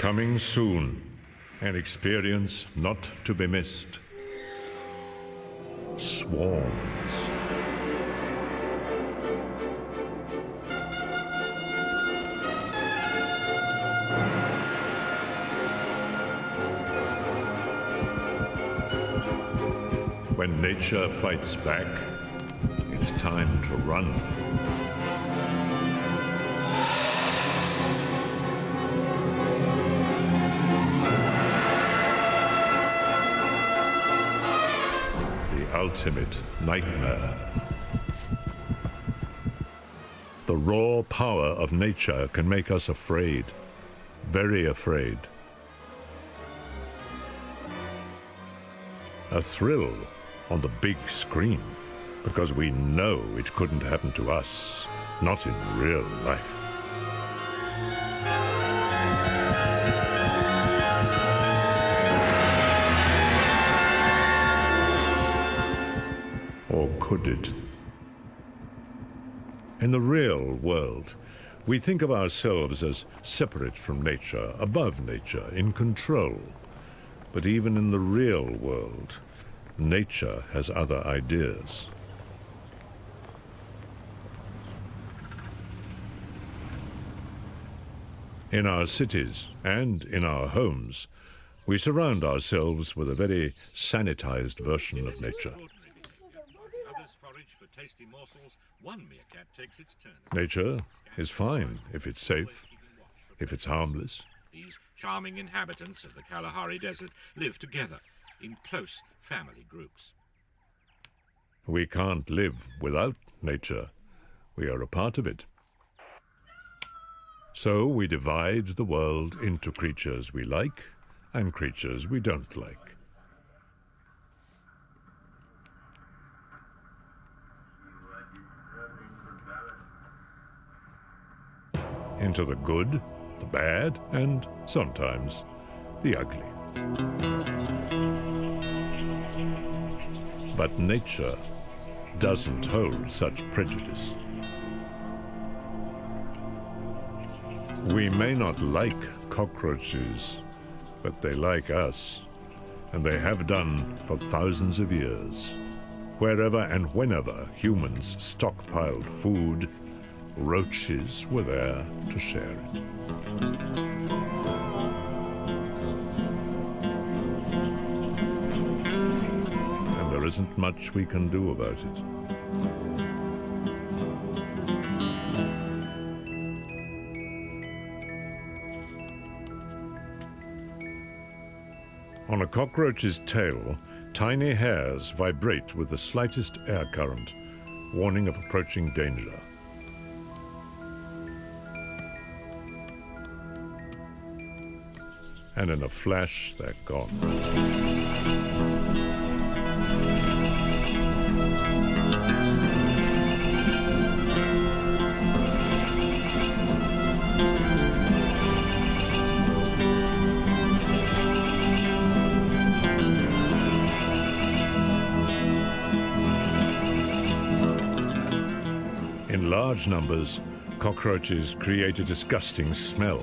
Coming soon, an experience not to be missed. Swarms. When nature fights back, it's time to run. The ultimate nightmare. The raw power of nature can make us afraid, very afraid. A thrill on the big screen, because we know it couldn't happen to us, not in real life. Or could it? In the real world, we think of ourselves as separate from nature, above nature, in control. But even in the real world, nature has other ideas. In our cities and in our homes, we surround ourselves with a very sanitized version of nature. Others forage for tasty morsels. One meerkat takes its turn. Nature is fine if it's safe, if it's harmless. These charming inhabitants of the Kalahari Desert live together in close family groups. We can't live without nature. We are a part of it. So we divide the world into creatures we like and creatures we don't like. Into the good, the bad, and sometimes the ugly. But nature doesn't hold such prejudice. We may not like cockroaches, but they like us, and they have done for thousands of years. Wherever and whenever humans stockpiled food, roaches were there to share it. And there isn't much we can do about it. On a cockroach's tail, tiny hairs vibrate with the slightest air current, warning of approaching danger. And in a flash, they're gone. In large numbers, cockroaches create a disgusting smell,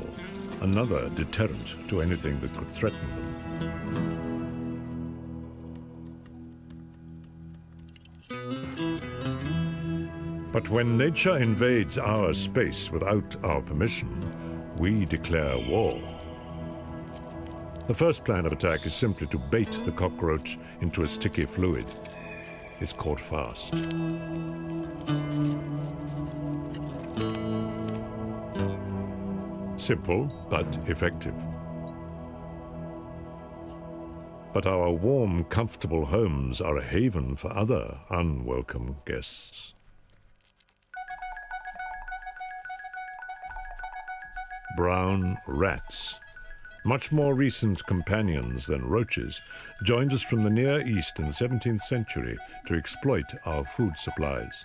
another deterrent to anything that could threaten them. But when nature invades our space without our permission, we declare war. The first plan of attack is simply to bait the cockroach into a sticky fluid. It's caught fast. Simple, but effective. But our warm, comfortable homes are a haven for other unwelcome guests. Brown rats, much more recent companions than roaches, joined us from the Near East in the 17th century to exploit our food supplies.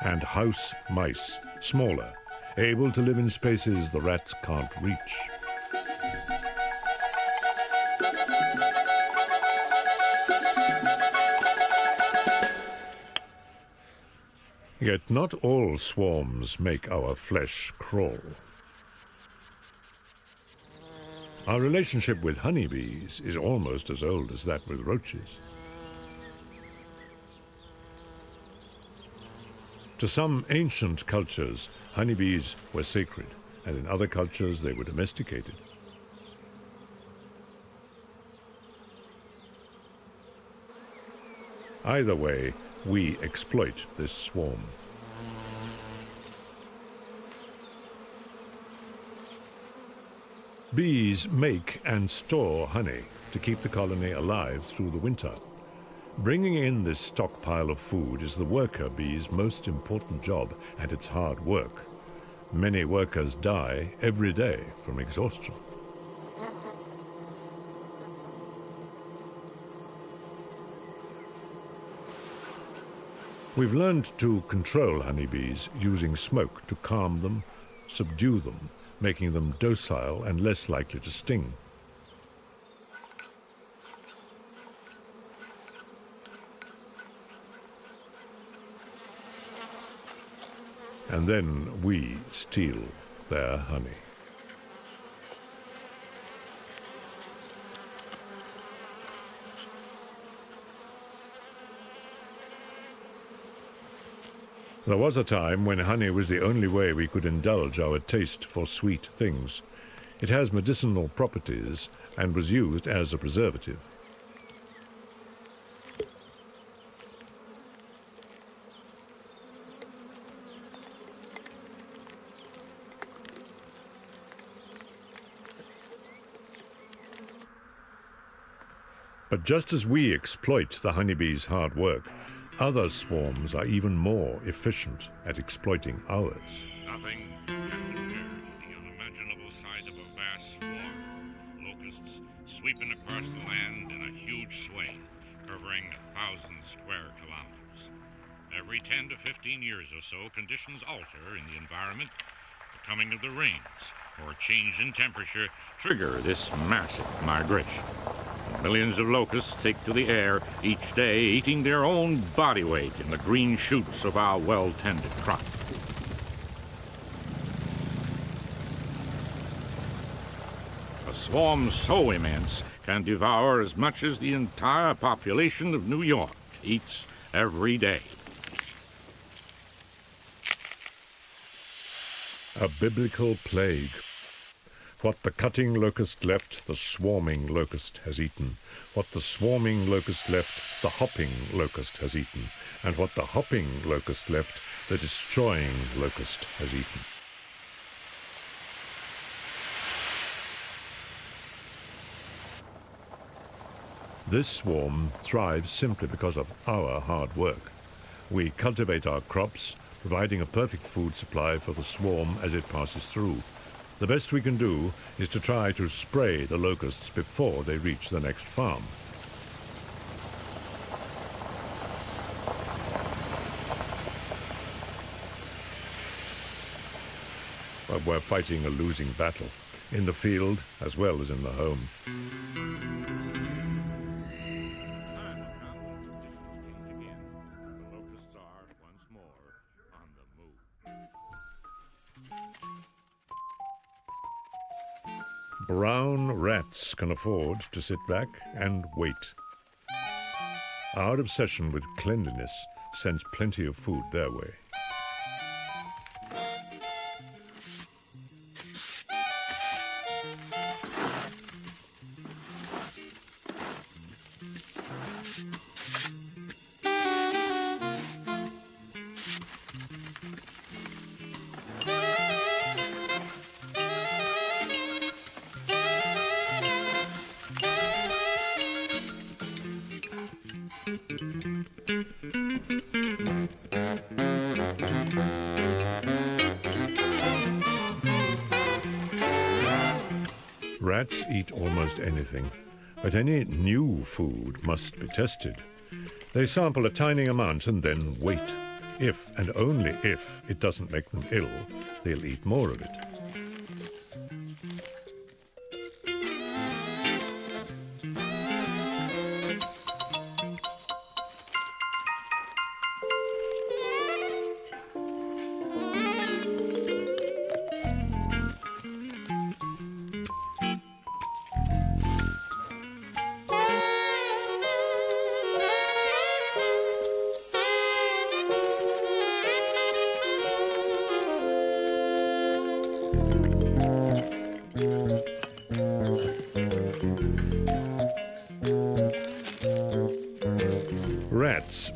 And house mice, smaller, able to live in spaces the rats can't reach. Yet not all swarms make our flesh crawl. Our relationship with honeybees is almost as old as that with roaches. To some ancient cultures, honeybees were sacred, and in other cultures they were domesticated. Either way, we exploit this swarm. Bees make and store honey to keep the colony alive through the winter. Bringing in this stockpile of food is the worker bee's most important job, and it's hard work. Many workers die every day from exhaustion. We've learned to control honeybees using smoke to calm them, subdue them, making them docile and less likely to sting. And then we steal their honey. There was a time when honey was the only way we could indulge our taste for sweet things. It has medicinal properties and was used as a preservative. But just as we exploit the honeybee's hard work, other swarms are even more efficient at exploiting ours. Nothing can compare to the unimaginable sight of a vast swarm of locusts sweeping across the land in a huge swing, covering 1,000 square kilometers. Every 10 to 15 years or so, conditions alter in the environment. The coming of the rains or a change in temperature trigger this massive migration. Millions of locusts take to the air each day, eating their own body weight in the green shoots of our well-tended crop. A swarm so immense can devour as much as the entire population of New York eats every day. A biblical plague. What the cutting locust left, the swarming locust has eaten. What the swarming locust left, the hopping locust has eaten. And what the hopping locust left, the destroying locust has eaten. This swarm thrives simply because of our hard work. We cultivate our crops, providing a perfect food supply for the swarm as it passes through. The best we can do is to try to spray the locusts before they reach the next farm. But we're fighting a losing battle, in the field as well as in the home. Brown rats can afford to sit back and wait. Our obsession with cleanliness sends plenty of food their way. Rats eat almost anything, but any new food must be tested. They sample a tiny amount and then wait. If, and only if, it doesn't make them ill, they'll eat more of it.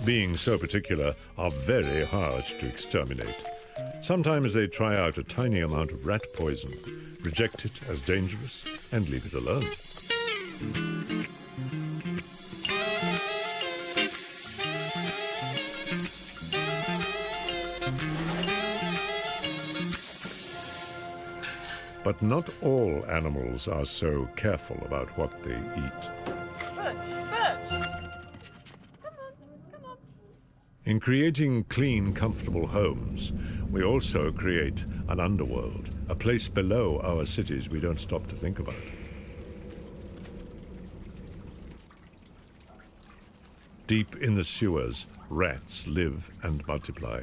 being so particular, are very hard to exterminate. Sometimes they try out a tiny amount of rat poison, reject it as dangerous, and leave it alone. But not all animals are so careful about what they eat. Come on. In creating clean, comfortable homes, we also create an underworld, a place below our cities we don't stop to think about. Deep in the sewers, rats live and multiply.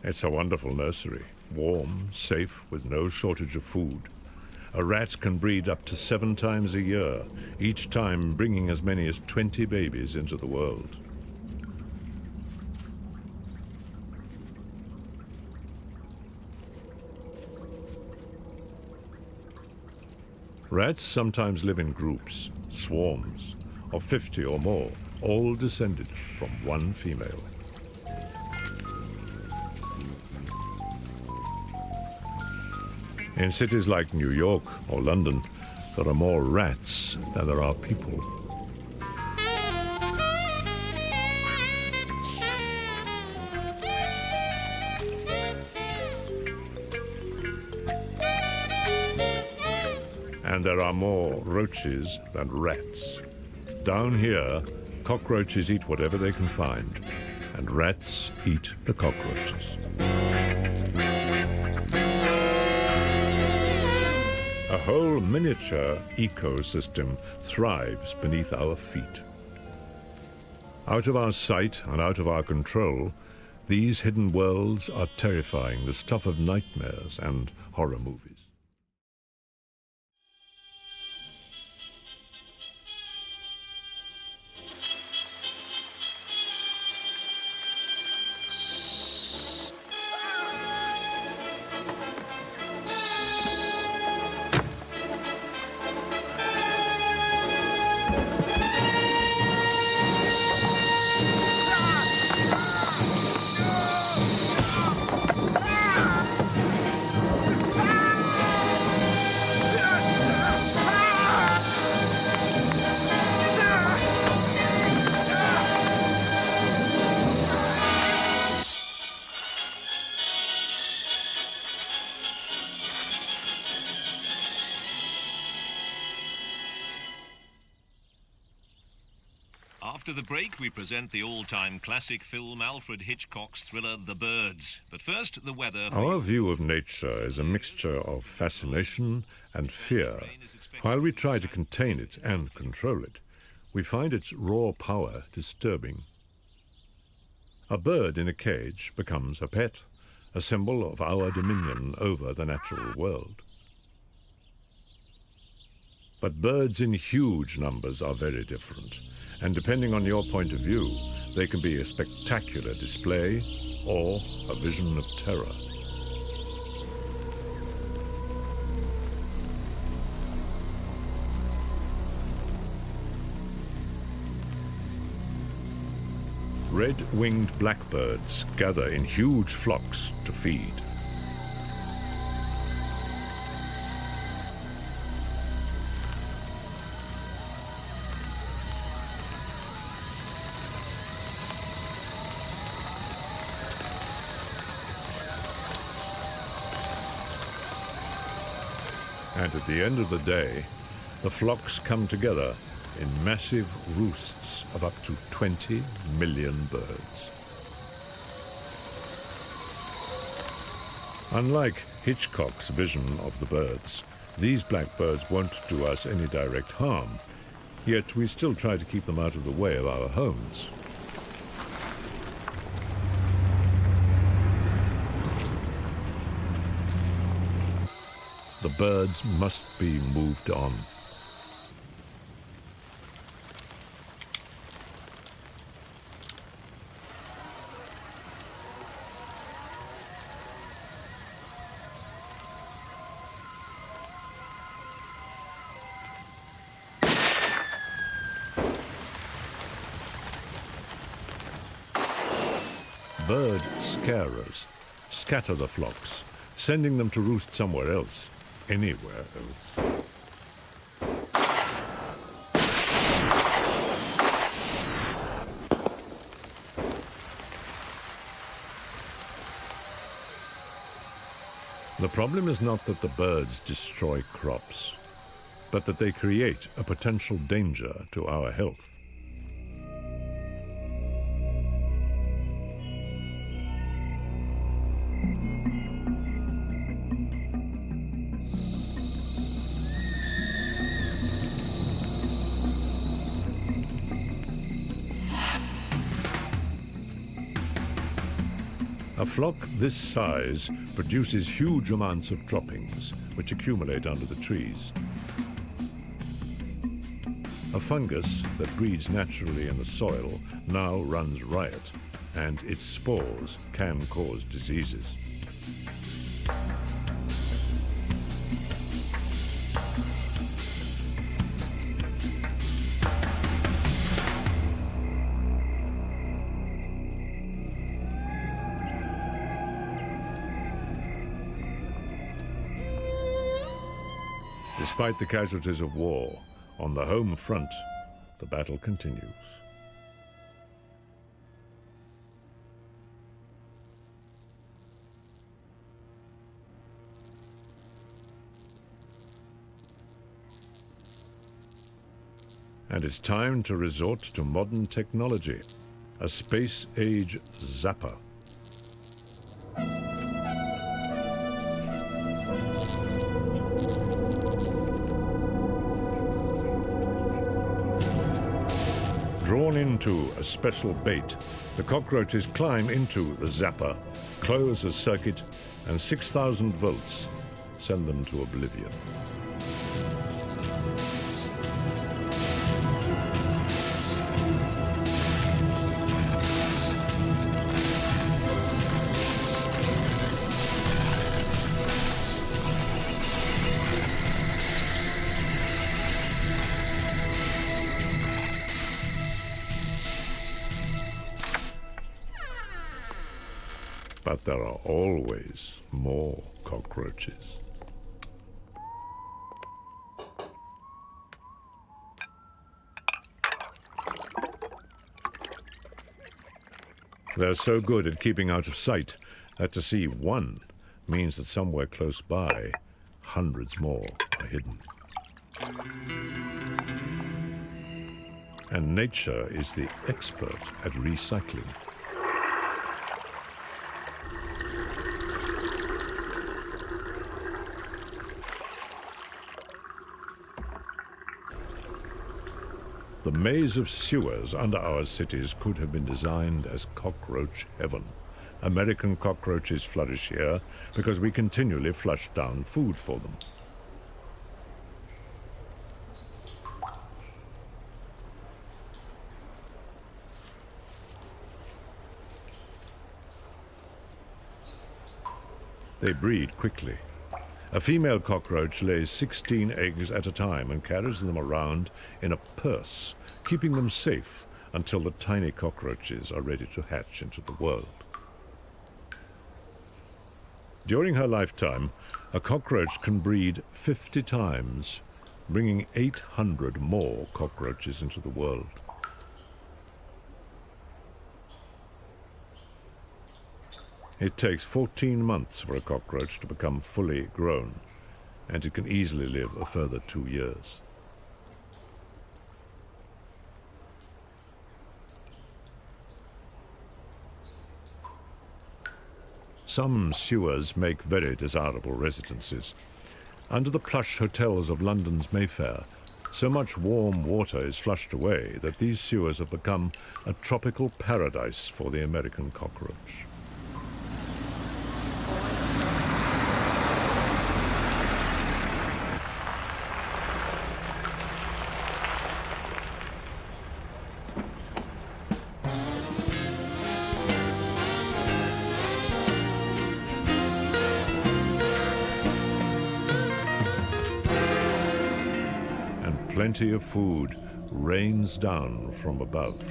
It's a wonderful nursery, warm, safe, with no shortage of food. A rat can breed up to 7 times a year, each time bringing as many as 20 babies into the world. Rats sometimes live in groups, swarms, of 50 or more, all descended from one female. In cities like New York or London, there are more rats than there are people. And there are more roaches than rats. Down here, cockroaches eat whatever they can find, and rats eat the cockroaches. A whole miniature ecosystem thrives beneath our feet. Out of our sight and out of our control, these hidden worlds are terrifying, the stuff of nightmares and horror movies. After the break, we present the all-time classic film Alfred Hitchcock's thriller The Birds. But first, the weather. Our view of nature is a mixture of fascination and fear. While we try to contain it and control it, we find its raw power disturbing. A bird in a cage becomes a pet, a symbol of our dominion over the natural world. But birds in huge numbers are very different, and depending on your point of view, they can be a spectacular display or a vision of terror. Red-winged blackbirds gather in huge flocks to feed. And at the end of the day, the flocks come together in massive roosts of up to 20 million birds. Unlike Hitchcock's vision of the birds, these blackbirds won't do us any direct harm, yet we still try to keep them out of the way of our homes. The birds must be moved on. bird scarers scatter the flocks, sending them to roost somewhere else, anywhere else. The problem is not that the birds destroy crops, but that they create a potential danger to our health. A flock this size produces huge amounts of droppings, which accumulate under the trees. A fungus that breeds naturally in the soil now runs riot, and its spores can cause diseases. Despite the casualties of war, on the home front, the battle continues. And it's time to resort to modern technology, a space-age zapper. Drawn into a special bait, the cockroaches climb into the zapper, close a circuit, and 6,000 volts send them to oblivion. But there are always more cockroaches. They're so good at keeping out of sight that to see one means that somewhere close by, hundreds more are hidden. And nature is the expert at recycling. The maze of sewers under our cities could have been designed as cockroach heaven. American cockroaches flourish here because we continually flush down food for them. They breed quickly. A female cockroach lays 16 eggs at a time and carries them around in a purse, keeping them safe until the tiny cockroaches are ready to hatch into the world. During her lifetime, a cockroach can breed 50 times, bringing 800 more cockroaches into the world. It takes 14 months for a cockroach to become fully grown, and it can easily live a further 2 years. Some sewers make very desirable residences. Under the plush hotels of London's Mayfair, so much warm water is flushed away that these sewers have become a tropical paradise for the American cockroach. Plenty of food rains down from above.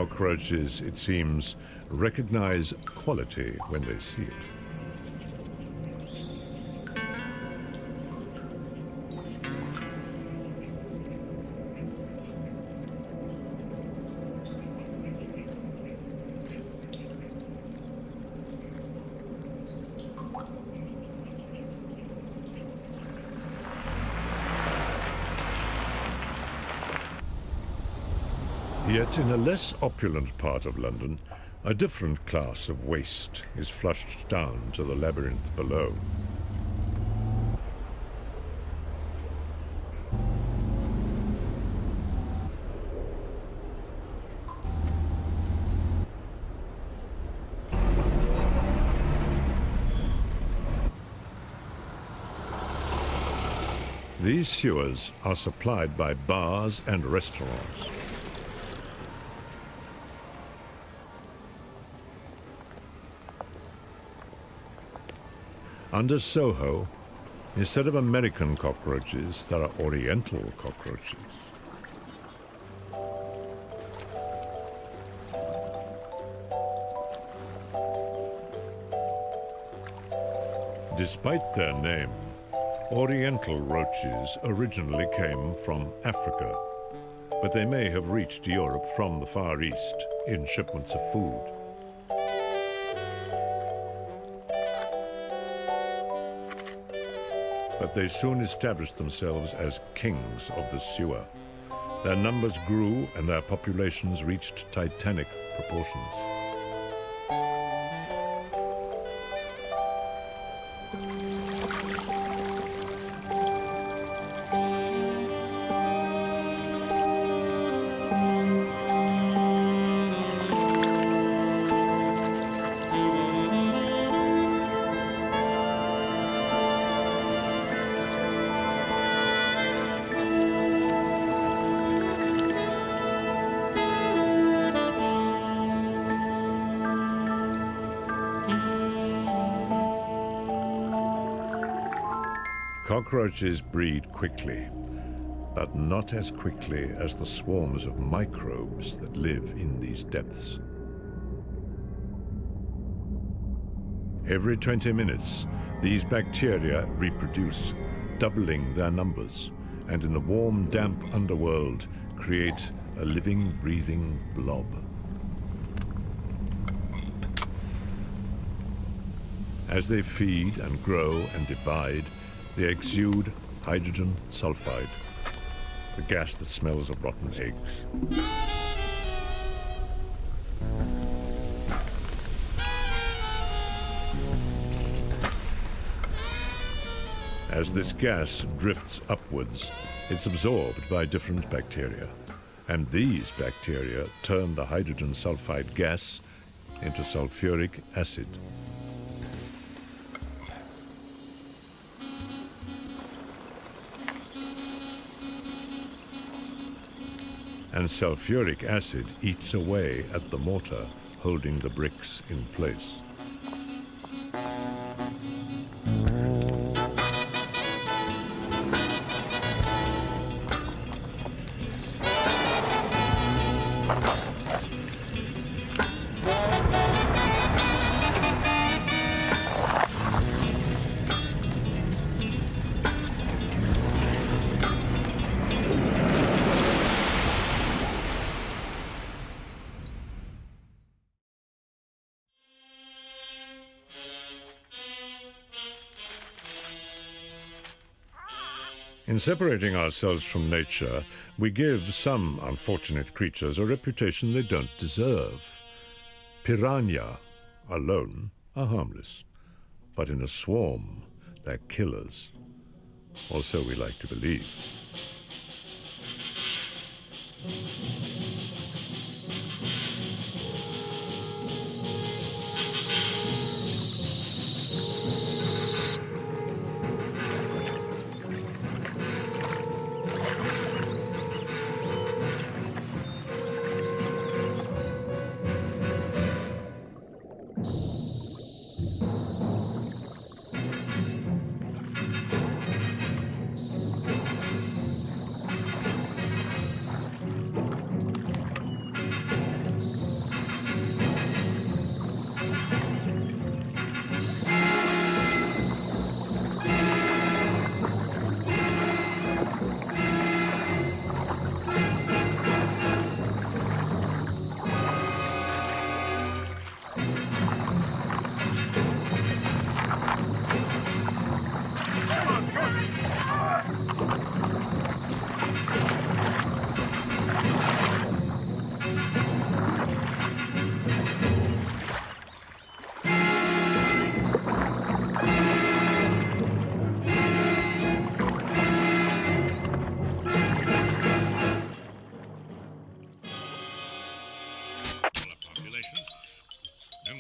Cockroaches, it seems, recognize quality when they see it. Yet in a less opulent part of London, a different class of waste is flushed down to the labyrinth below. These sewers are supplied by bars and restaurants. Under Soho, instead of American cockroaches, there are Oriental cockroaches. Despite their name, Oriental roaches originally came from Africa, but they may have reached Europe from the Far East in shipments of food. But they soon established themselves as kings of the sewer. Their numbers grew and their populations reached titanic proportions. Cockroaches breed quickly, but not as quickly as the swarms of microbes that live in these depths. Every 20 minutes, these bacteria reproduce, doubling their numbers, and in the warm, damp underworld create a living, breathing blob. As they feed and grow and divide, they exude hydrogen sulfide, the gas that smells of rotten eggs. As this gas drifts upwards, it's absorbed by different bacteria, and these bacteria turn the hydrogen sulfide gas into sulfuric acid. And sulfuric acid eats away at the mortar, holding the bricks in place. In separating ourselves from nature, we give some unfortunate creatures a reputation they don't deserve. Piranha, alone, are harmless, but in a swarm, they're killers. Or so we like to believe.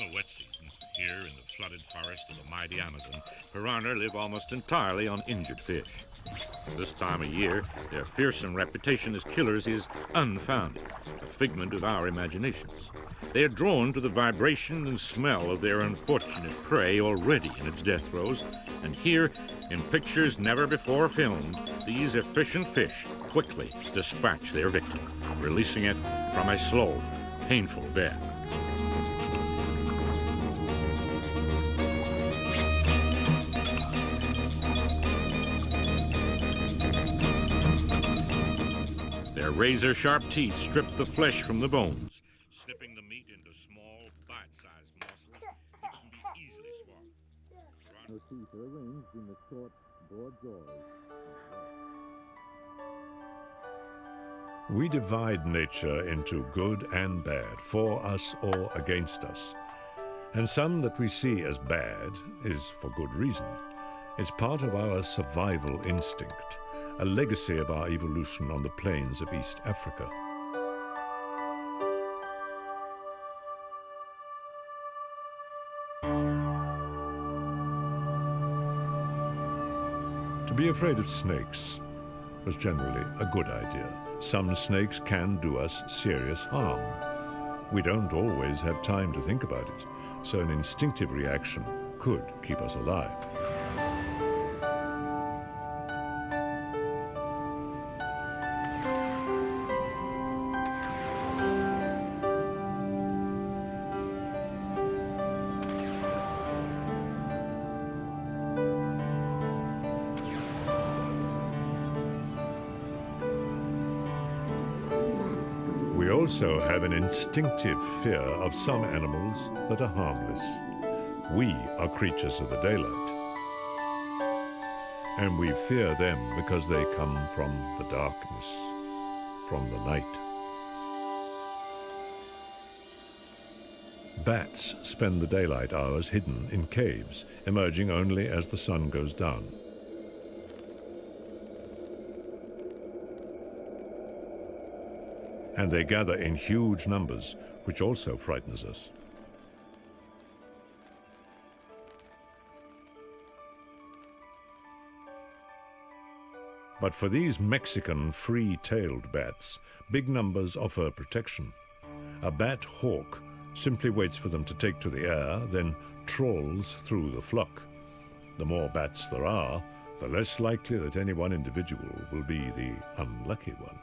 the wet season, here in the flooded forest of the mighty Amazon, piranha live almost entirely on injured fish. This time of year, their fearsome reputation as killers is unfounded, a figment of our imaginations. They are drawn to the vibration and smell of their unfortunate prey already in its death throes, and here, in pictures never before filmed, these efficient fish quickly dispatch their victim, releasing it from a slow, painful death. Their razor-sharp teeth strip the flesh from the bones, snipping the meat into small, bite-sized morsels which can be easily swallowed. No teeth are arranged in the short, broad jaws. We divide nature into good and bad, for us or against us. And some that we see as bad is for good reason. It's part of our survival instinct, a legacy of our evolution on the plains of East Africa. To be afraid of snakes was generally a good idea. Some snakes can do us serious harm. We don't always have time to think about it, so an instinctive reaction could keep us alive. We also have an instinctive fear of some animals that are harmless. We are creatures of the daylight. And we fear them because they come from the darkness, from the night. Bats spend the daylight hours hidden in caves, emerging only as the sun goes down. And they gather in huge numbers, which also frightens us. But for these Mexican free-tailed bats, big numbers offer protection. A bat hawk simply waits for them to take to the air, then trawls through the flock. The more bats there are, the less likely that any one individual will be the unlucky one.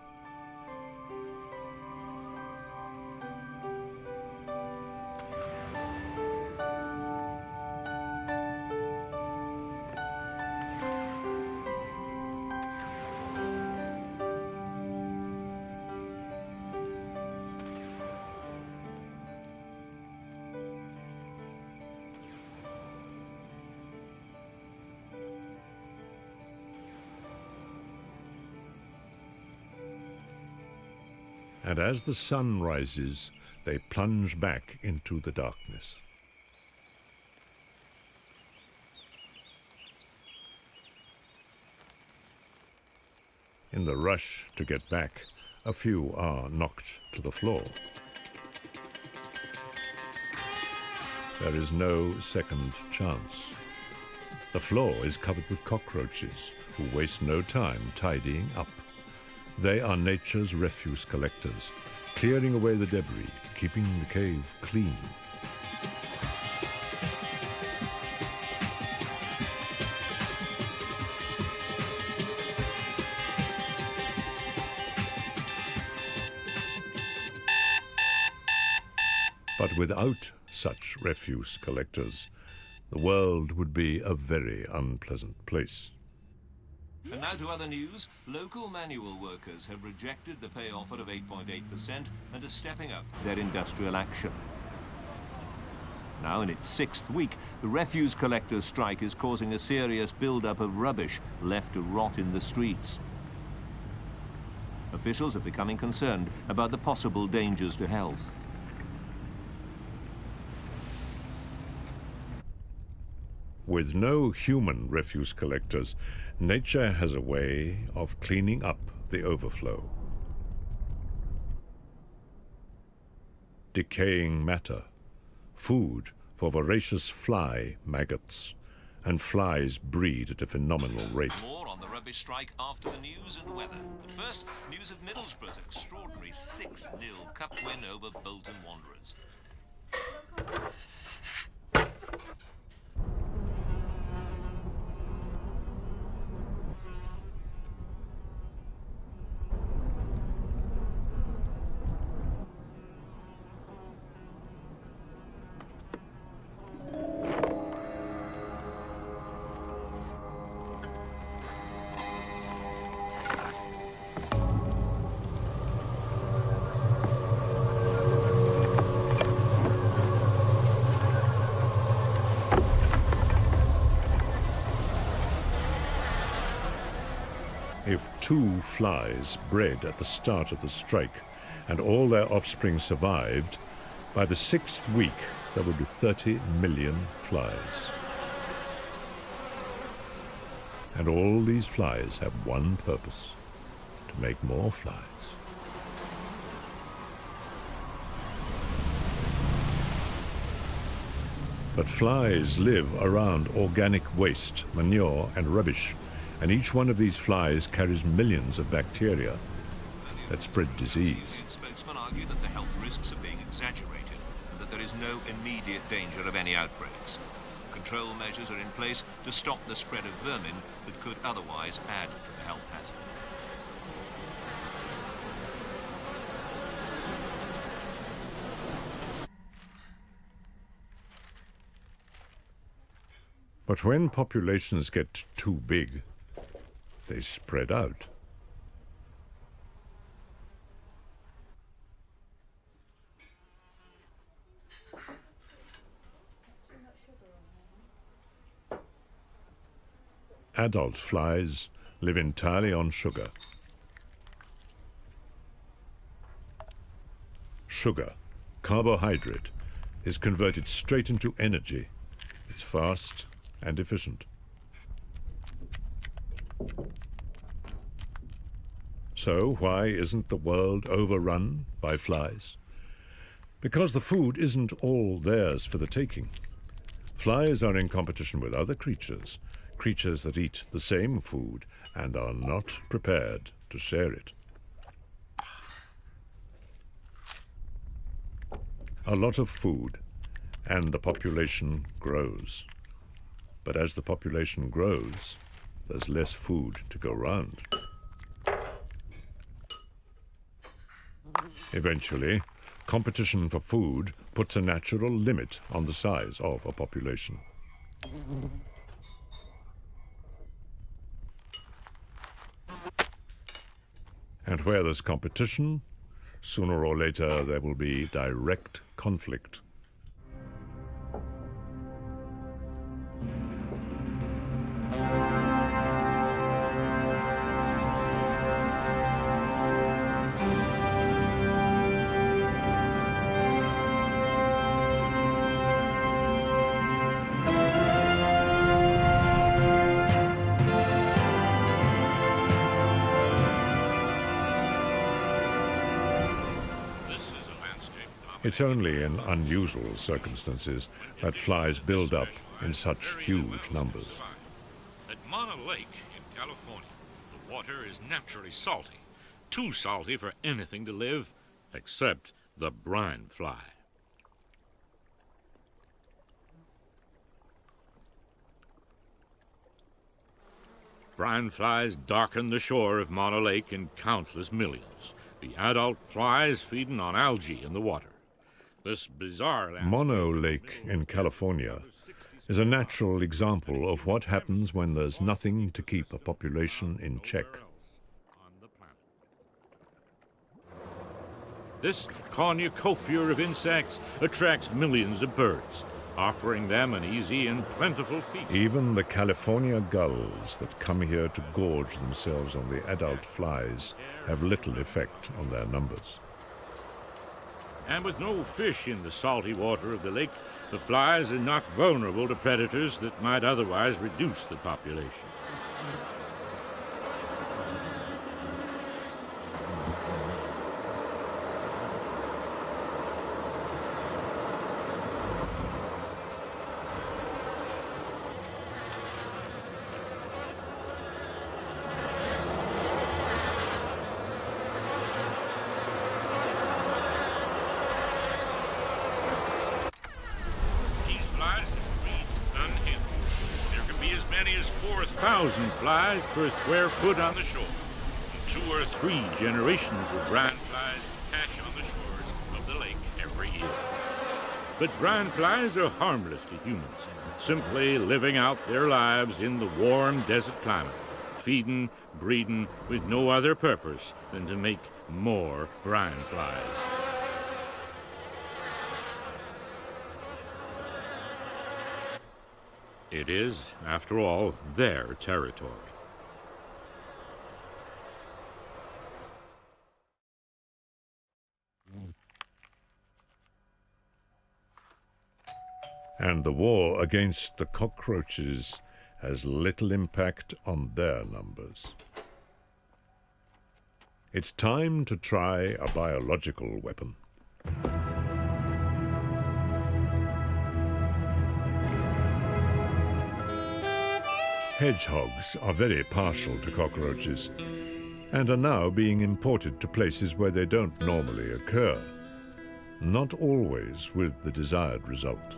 And as the sun rises, they plunge back into the darkness. In the rush to get back, a few are knocked to the floor. There is no second chance. The floor is covered with cockroaches who waste no time tidying up. They are nature's refuse collectors, clearing away the debris, keeping the cave clean. But without such refuse collectors, the world would be a very unpleasant place. And now to other news. Local manual workers have rejected the pay offer of 8.8% and are stepping up their industrial action. Now in its 6th week, the refuse collectors' strike is causing a serious build-up of rubbish left to rot in the streets. Officials are becoming concerned about the possible dangers to health. With no human refuse collectors, nature has a way of cleaning up the overflow. Decaying matter, food for voracious fly maggots, and flies breed at a phenomenal rate. More on the rubbish strike after the news and weather. But first, news of Middlesbrough's extraordinary 6-0 cup win over Bolton Wanderers. If 2 flies bred at the start of the strike and all their offspring survived, by the 6th week there would be 30 million flies. And all these flies have one purpose: to make more flies. But flies live around organic waste, manure and rubbish, and each one of these flies carries millions of bacteria that spread disease. Union spokesmen argue that the health risks are being exaggerated and that there is no immediate danger of any outbreaks. Control measures are in place to stop the spread of vermin that could otherwise add to the health hazard. But when populations get too big, they spread out. Adult flies live entirely on sugar. Sugar, carbohydrate, is converted straight into energy. It's fast and efficient. So why isn't the world overrun by flies? Because the food isn't all theirs for the taking. Flies are in competition with other creatures, creatures that eat the same food and are not prepared to share it. A lot of food, and the population grows. But as the population grows, there's less food to go round. Eventually, competition for food puts a natural limit on the size of a population. And where there's competition, sooner or later there will be direct conflict. It's only in unusual circumstances that flies build up in such huge numbers. At Mono Lake in California, the water is naturally salty. Too salty for anything to live, except the brine fly. Brine flies darken the shore of Mono Lake in countless millions. The adult flies feeding on algae in the water. This bizarre Mono Lake in California is a natural example of what happens when there's nothing to keep a population in check. This cornucopia of insects attracts millions of birds, offering them an easy and plentiful feast. Even the California gulls that come here to gorge themselves on the adult flies have little effect on their numbers. And with no fish in the salty water of the lake, the flies are not vulnerable to predators that might otherwise reduce the population. many as 4,000 flies per square foot on the shore. And 2 or 3 generations of brine flies hatch on the shores of the lake every year. But brine flies are harmless to humans, simply living out their lives in the warm desert climate, feeding, breeding, with no other purpose than to make more brine flies. It is, after all, their territory. And the war against the cockroaches has little impact on their numbers. It's time to try a biological weapon. Hedgehogs are very partial to cockroaches and are now being imported to places where they don't normally occur, not always with the desired result.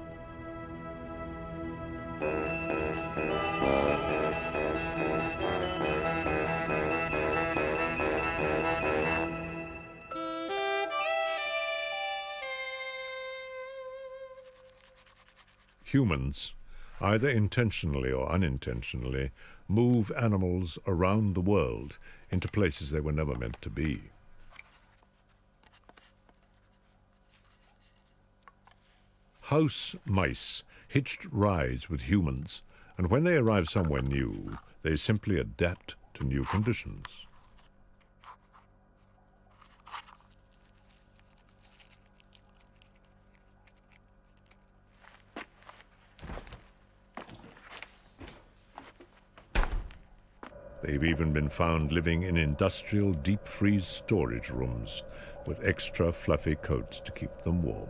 Humans, either intentionally or unintentionally, move animals around the world into places they were never meant to be. House mice hitched rides with humans, and when they arrive somewhere new, they simply adapt to new conditions. They've even been found living in industrial deep-freeze storage rooms with extra fluffy coats to keep them warm.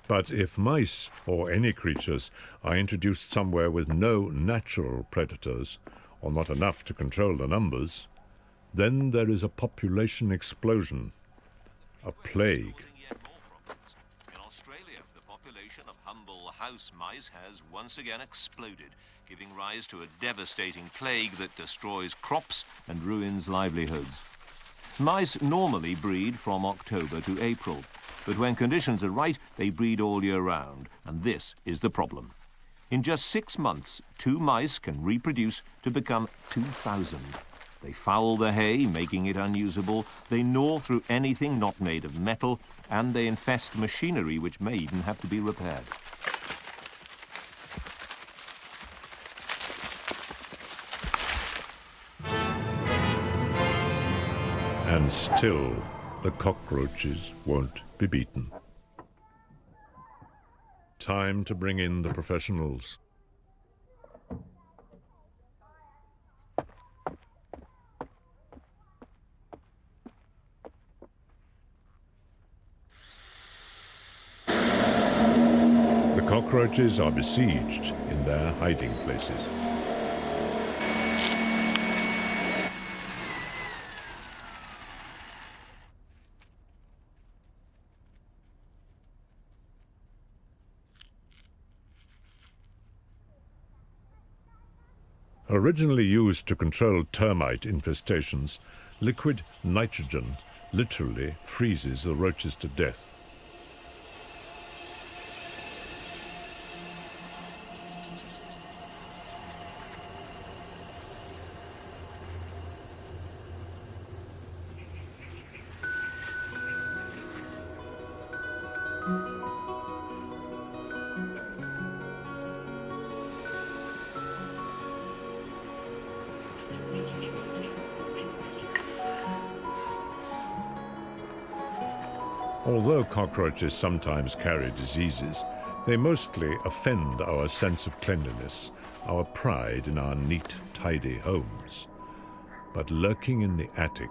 But if mice, or any creatures, are introduced somewhere with no natural predators, or not enough to control the numbers, then there is a population explosion, a plague. In Australia, the population of humble house mice has once again exploded, giving rise to a devastating plague that destroys crops and ruins livelihoods. Mice normally breed from October to April, but when conditions are right, they breed all year round, and this is the problem. In just 6 months, 2 mice can reproduce to become 2,000. They foul the hay, making it unusable, they gnaw through anything not made of metal, and they infest machinery which may even have to be repaired. And still, the cockroaches won't be beaten. Time to bring in the professionals. The cockroaches are besieged in their hiding places. Originally used to control termite infestations, liquid nitrogen literally freezes the roaches to death. Although cockroaches sometimes carry diseases, they mostly offend our sense of cleanliness, our pride in our neat, tidy homes. But lurking in the attic,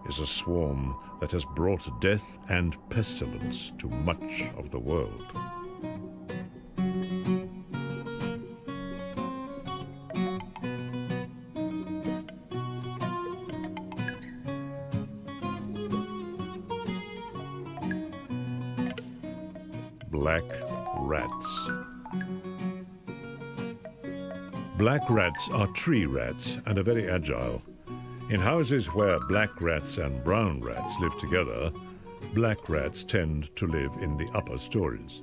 is a swarm that has brought death and pestilence to much of the world. Black rats. Black rats are tree rats and are very agile. In houses where black rats and brown rats live together, black rats tend to live in the upper stories.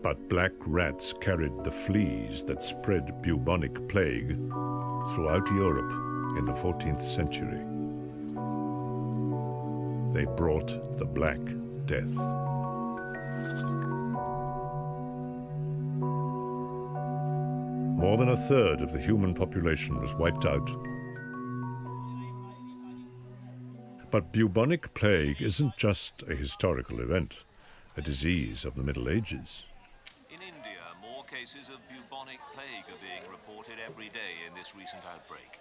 But black rats carried the fleas that spread bubonic plague throughout Europe in the 14th century. They brought the Black Death. More than a third of the human population was wiped out. But bubonic plague isn't just a historical event, a disease of the Middle Ages. In India, more cases of bubonic plague are being reported every day in this recent outbreak.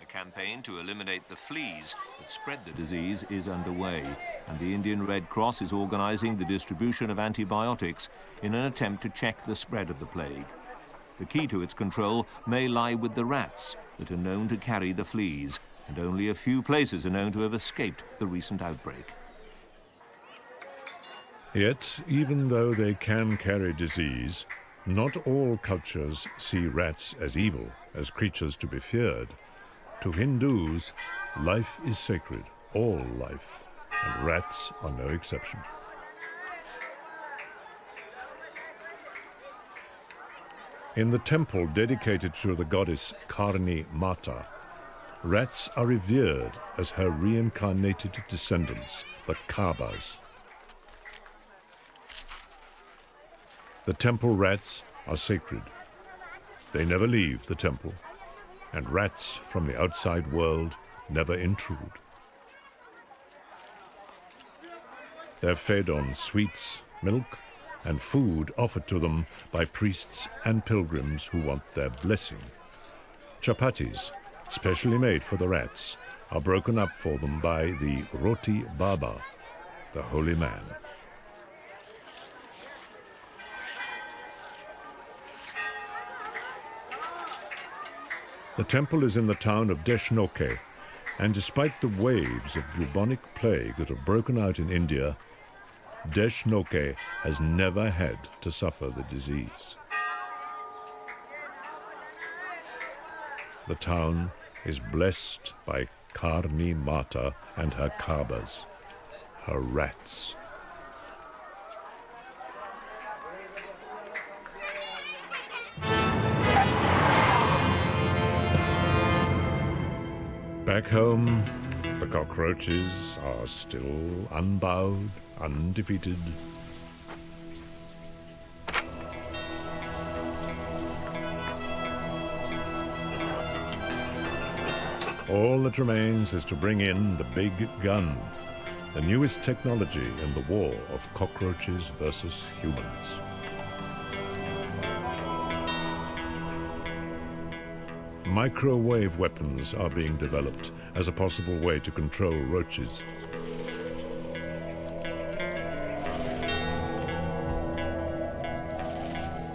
A campaign to eliminate the fleas that spread the disease is underway, and the Indian Red Cross is organizing the distribution of antibiotics in an attempt to check the spread of the plague. The key to its control may lie with the rats that are known to carry the fleas, and only a few places are known to have escaped the recent outbreak. Yet, even though they can carry disease, not all cultures see rats as evil, as creatures to be feared. To Hindus, life is sacred, all life, and rats are no exception. In the temple dedicated to the goddess Karni Mata, rats are revered as her reincarnated descendants, the Kabas. The temple rats are sacred. They never leave the temple, and rats from the outside world never intrude. They're fed on sweets, milk, and food offered to them by priests and pilgrims who want their blessing. Chapatis, specially made for the rats, are broken up for them by the Roti Baba, the holy man. The temple is in the town of Deshnoke, and despite the waves of bubonic plague that have broken out in India, Deshnoke has never had to suffer the disease. The town is blessed by Karni Mata and her Kabas, her rats. Back home, the cockroaches are still unbowed, undefeated. All that remains is to bring in the big gun, the newest technology in the war of cockroaches versus humans. Microwave weapons are being developed as a possible way to control roaches.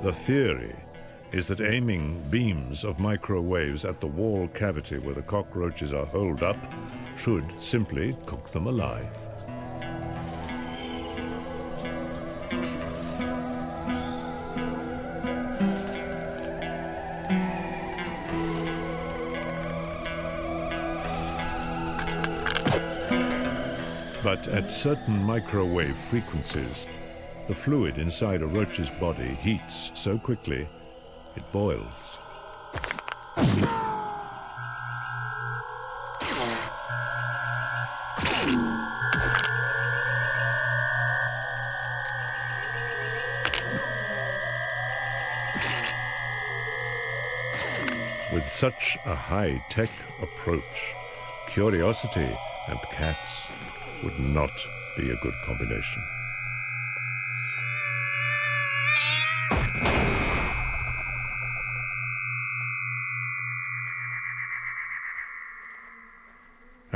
The theory is that aiming beams of microwaves at the wall cavity where the cockroaches are holed up should simply cook them alive. But at certain microwave frequencies, the fluid inside a roach's body heats so quickly it boils. With such a high-tech approach, curiosity and cats would not be a good combination.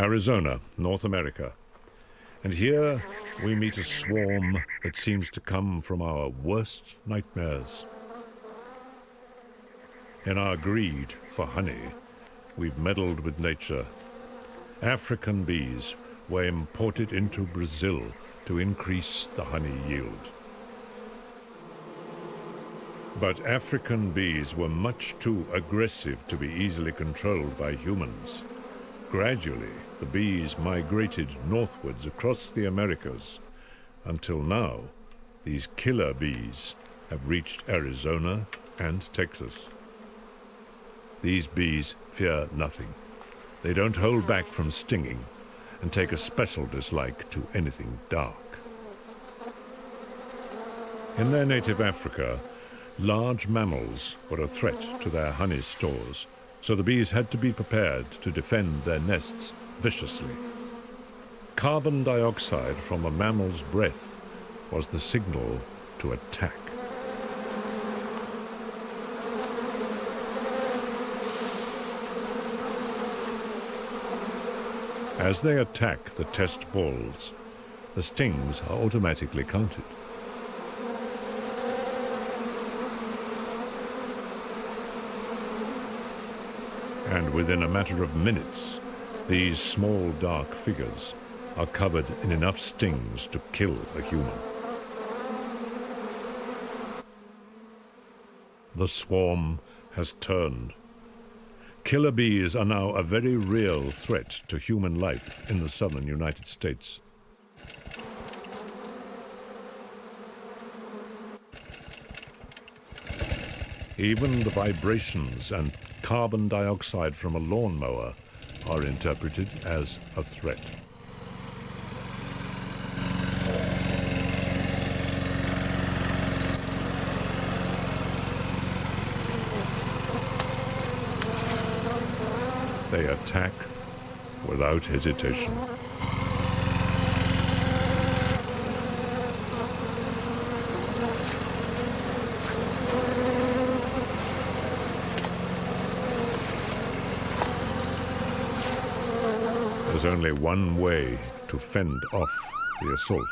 Arizona, North America. And here we meet a swarm that seems to come from our worst nightmares. In our greed for honey, we've meddled with nature. African bees were imported into Brazil to increase the honey yield. But African bees were much too aggressive to be easily controlled by humans. Gradually, the bees migrated northwards across the Americas, until now, these killer bees have reached Arizona and Texas. These bees fear nothing. They don't hold back from stinging and take a special dislike to anything dark. In their native Africa, large mammals were a threat to their honey stores, so the bees had to be prepared to defend their nests viciously. Carbon dioxide from a mammal's breath was the signal to attack. As they attack the test balls, the stings are automatically counted. And within a matter of minutes, these small dark figures are covered in enough stings to kill a human. The swarm has turned. Killer bees are now a very real threat to human life in the southern United States. Even the vibrations and carbon dioxide from a lawnmower are interpreted as a threat. They attack without hesitation. There's only one way to fend off the assault.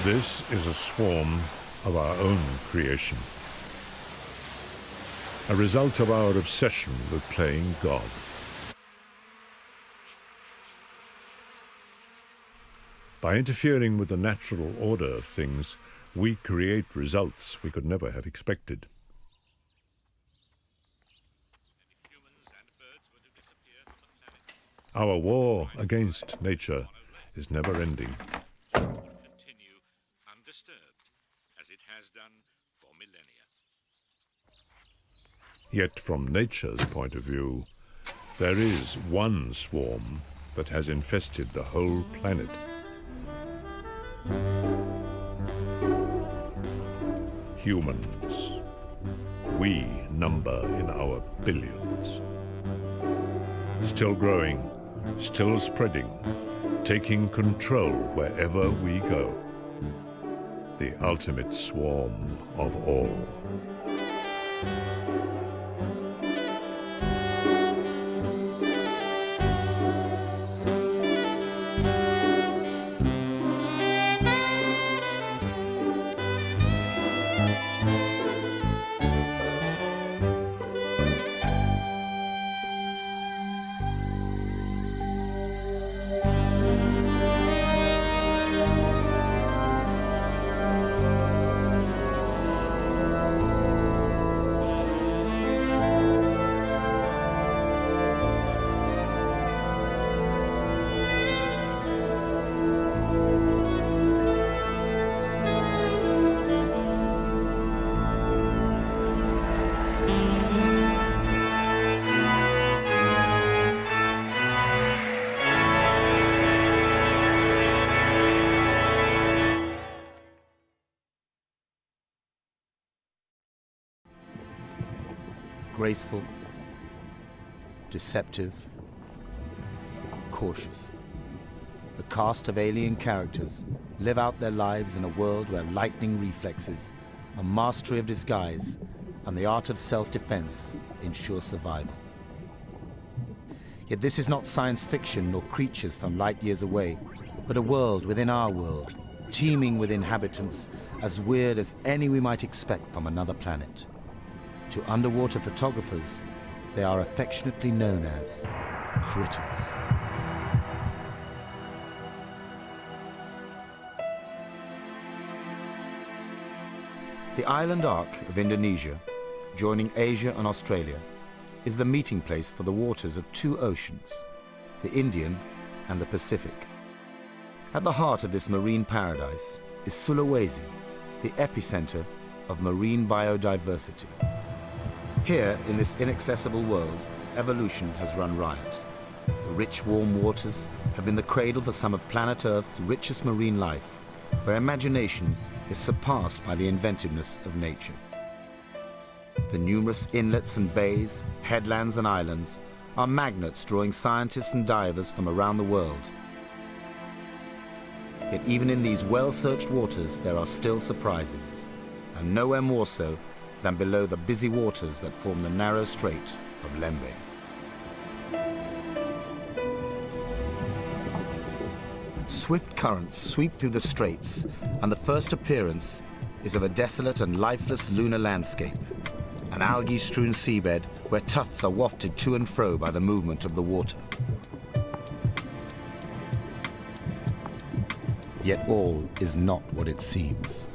This is a swarm of our own creation, a result of our obsession with playing God. By interfering with the natural order of things, we create results we could never have expected. Our war against nature is never ending. Undisturbed, as it has done for millennia. Yet from nature's point of view, there is one swarm that has infested the whole planet. Humans. We number in our billions. Still growing, still spreading, taking control wherever we go. The ultimate swarm of all. graceful, deceptive, cautious. A cast of alien characters live out their lives in a world where lightning reflexes, a mastery of disguise, and the art of self-defense ensure survival. Yet this is not science fiction nor creatures from light years away, but a world within our world, teeming with inhabitants as weird as any we might expect from another planet. To underwater photographers, they are affectionately known as critters. The island arc of Indonesia, joining Asia and Australia, is the meeting place for the waters of two oceans, the Indian and the Pacific. At the heart of this marine paradise is Sulawesi, the epicenter of marine biodiversity. Here, in this inaccessible world, evolution has run riot. The rich, warm waters have been the cradle for some of planet Earth's richest marine life, where imagination is surpassed by the inventiveness of nature. The numerous inlets and bays, headlands and islands are magnets drawing scientists and divers from around the world. Yet even in these well-searched waters, there are still surprises, and nowhere more so than below the busy waters that form the narrow strait of Lembe. Swift currents sweep through the straits, and the first appearance is of a desolate and lifeless lunar landscape, an algae-strewn seabed where tufts are wafted to and fro by the movement of the water. Yet all is not what it seems.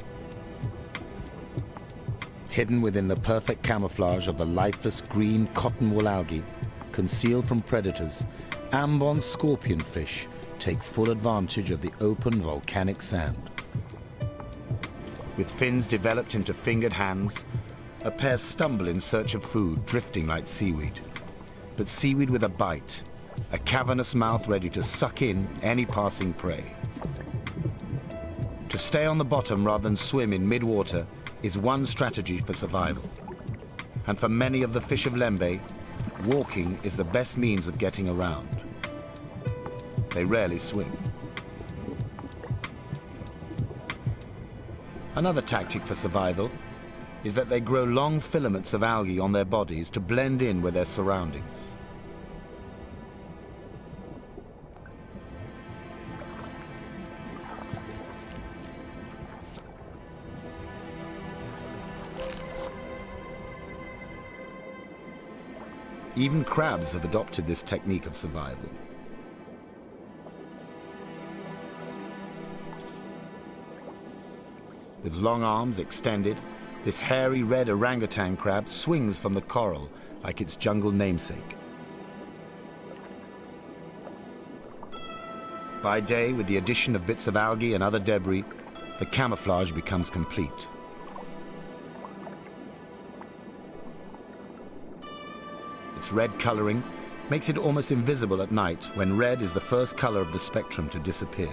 Hidden within the perfect camouflage of the lifeless green cotton wool algae, concealed from predators, Ambon scorpionfish take full advantage of the open volcanic sand. With fins developed into fingered hands, a pair stumble in search of food, drifting like seaweed. But seaweed with a bite, a cavernous mouth ready to suck in any passing prey. To stay on the bottom rather than swim in mid-water is one strategy for survival. And for many of the fish of Lembe, walking is the best means of getting around. They rarely swim. Another tactic for survival is that they grow long filaments of algae on their bodies to blend in with their surroundings. Even crabs have adopted this technique of survival. With long arms extended, this hairy red orangutan crab swings from the coral like its jungle namesake. By day, with the addition of bits of algae and other debris, the camouflage becomes complete. Its red coloring makes it almost invisible at night, when red is the first color of the spectrum to disappear.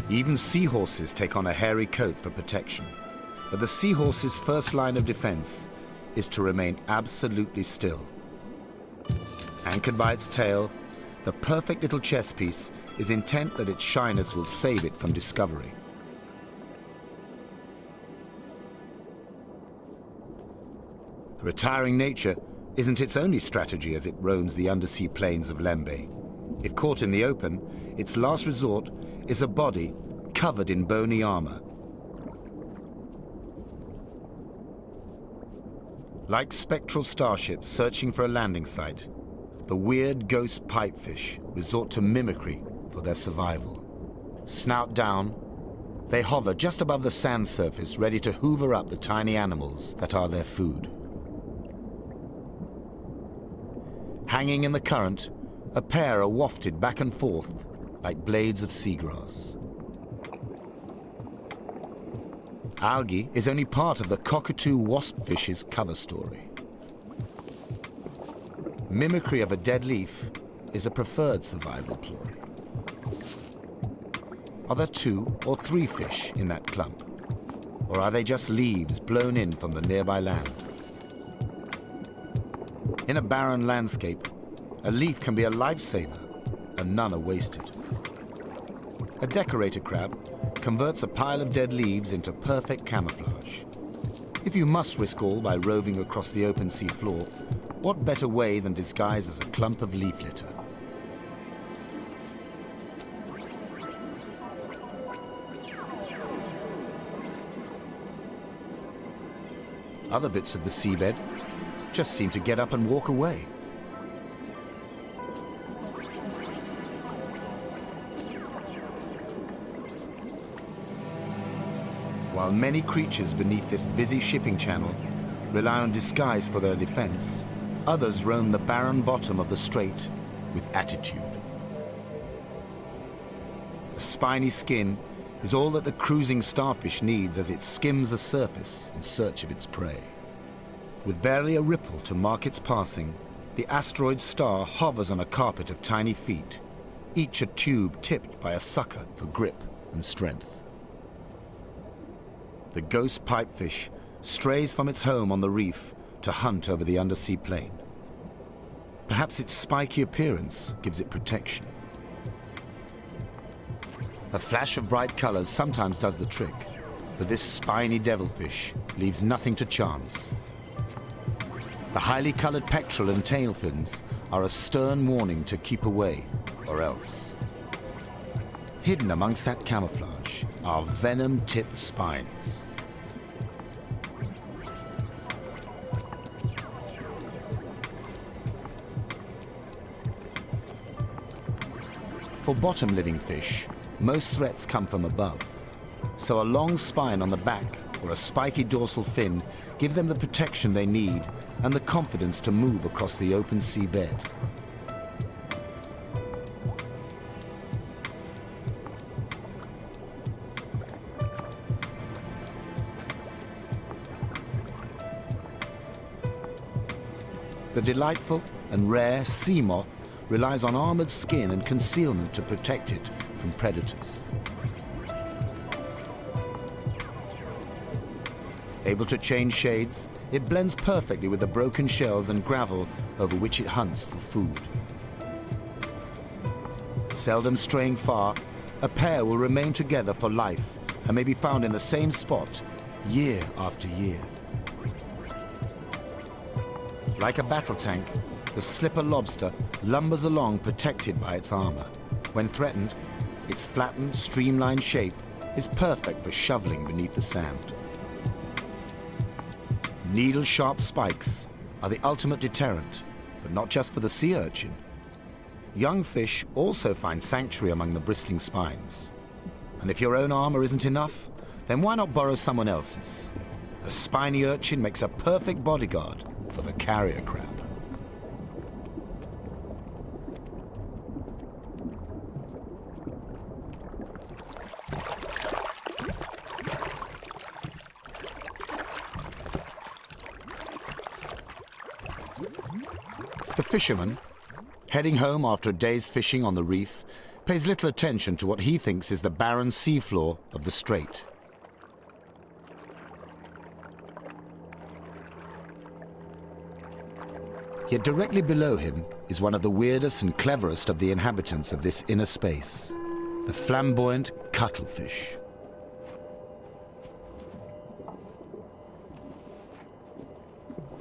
Even seahorses take on a hairy coat for protection. But the seahorse's first line of defense is to remain absolutely still. Anchored by its tail, the perfect little chess piece is intent that its shyness will save it from discovery. Retiring nature isn't its only strategy as it roams the undersea plains of Lembe. If caught in the open, its last resort is a body covered in bony armor. Like spectral starships searching for a landing site, the weird ghost pipefish resort to mimicry for their survival. Snout down, they hover just above the sand surface, ready to hoover up the tiny animals that are their food. Hanging in the current, a pair are wafted back and forth like blades of seagrass. Algae is only part of the cockatoo waspfish's cover story. Mimicry of a dead leaf is a preferred survival ploy. Are there 2 or 3 fish in that clump? Or are they just leaves blown in from the nearby land? In a barren landscape, a leaf can be a lifesaver, and none are wasted. A decorator crab converts a pile of dead leaves into perfect camouflage. If you must risk all by roving across the open sea floor, what better way than disguise as a clump of leaf litter? Other bits of the seabed just seem to get up and walk away. While many creatures beneath this busy shipping channel rely on disguise for their defense, others roam the barren bottom of the strait with attitude. A spiny skin is all that the cruising starfish needs as it skims the surface in search of its prey. With barely a ripple to mark its passing, the asteroid star hovers on a carpet of tiny feet, each a tube tipped by a sucker for grip and strength. The ghost pipefish strays from its home on the reef to hunt over the undersea plain. Perhaps its spiky appearance gives it protection. A flash of bright colors sometimes does the trick, but this spiny devilfish leaves nothing to chance. The highly colored pectoral and tail fins are a stern warning to keep away, or else. Hidden amongst that camouflage are venom-tipped spines. For bottom-living fish, most threats come from above. So a long spine on the back or a spiky dorsal fin give them the protection they need and the confidence to move across the open sea bed. The delightful and rare sea moth relies on armored skin and concealment to protect it from predators. Able to change shades, it blends perfectly with the broken shells and gravel over which it hunts for food. Seldom straying far, a pair will remain together for life and may be found in the same spot year after year. Like a battle tank, the slipper lobster lumbers along protected by its armor. When threatened, its flattened, streamlined shape is perfect for shoveling beneath the sand. Needle-sharp spikes are the ultimate deterrent, but not just for the sea urchin. Young fish also find sanctuary among the bristling spines. And if your own armor isn't enough, then why not borrow someone else's? A spiny urchin makes a perfect bodyguard for the carrier crab. The fisherman, heading home after a day's fishing on the reef, pays little attention to what he thinks is the barren seafloor of the strait. Yet directly below him is one of the weirdest and cleverest of the inhabitants of this inner space, the flamboyant cuttlefish.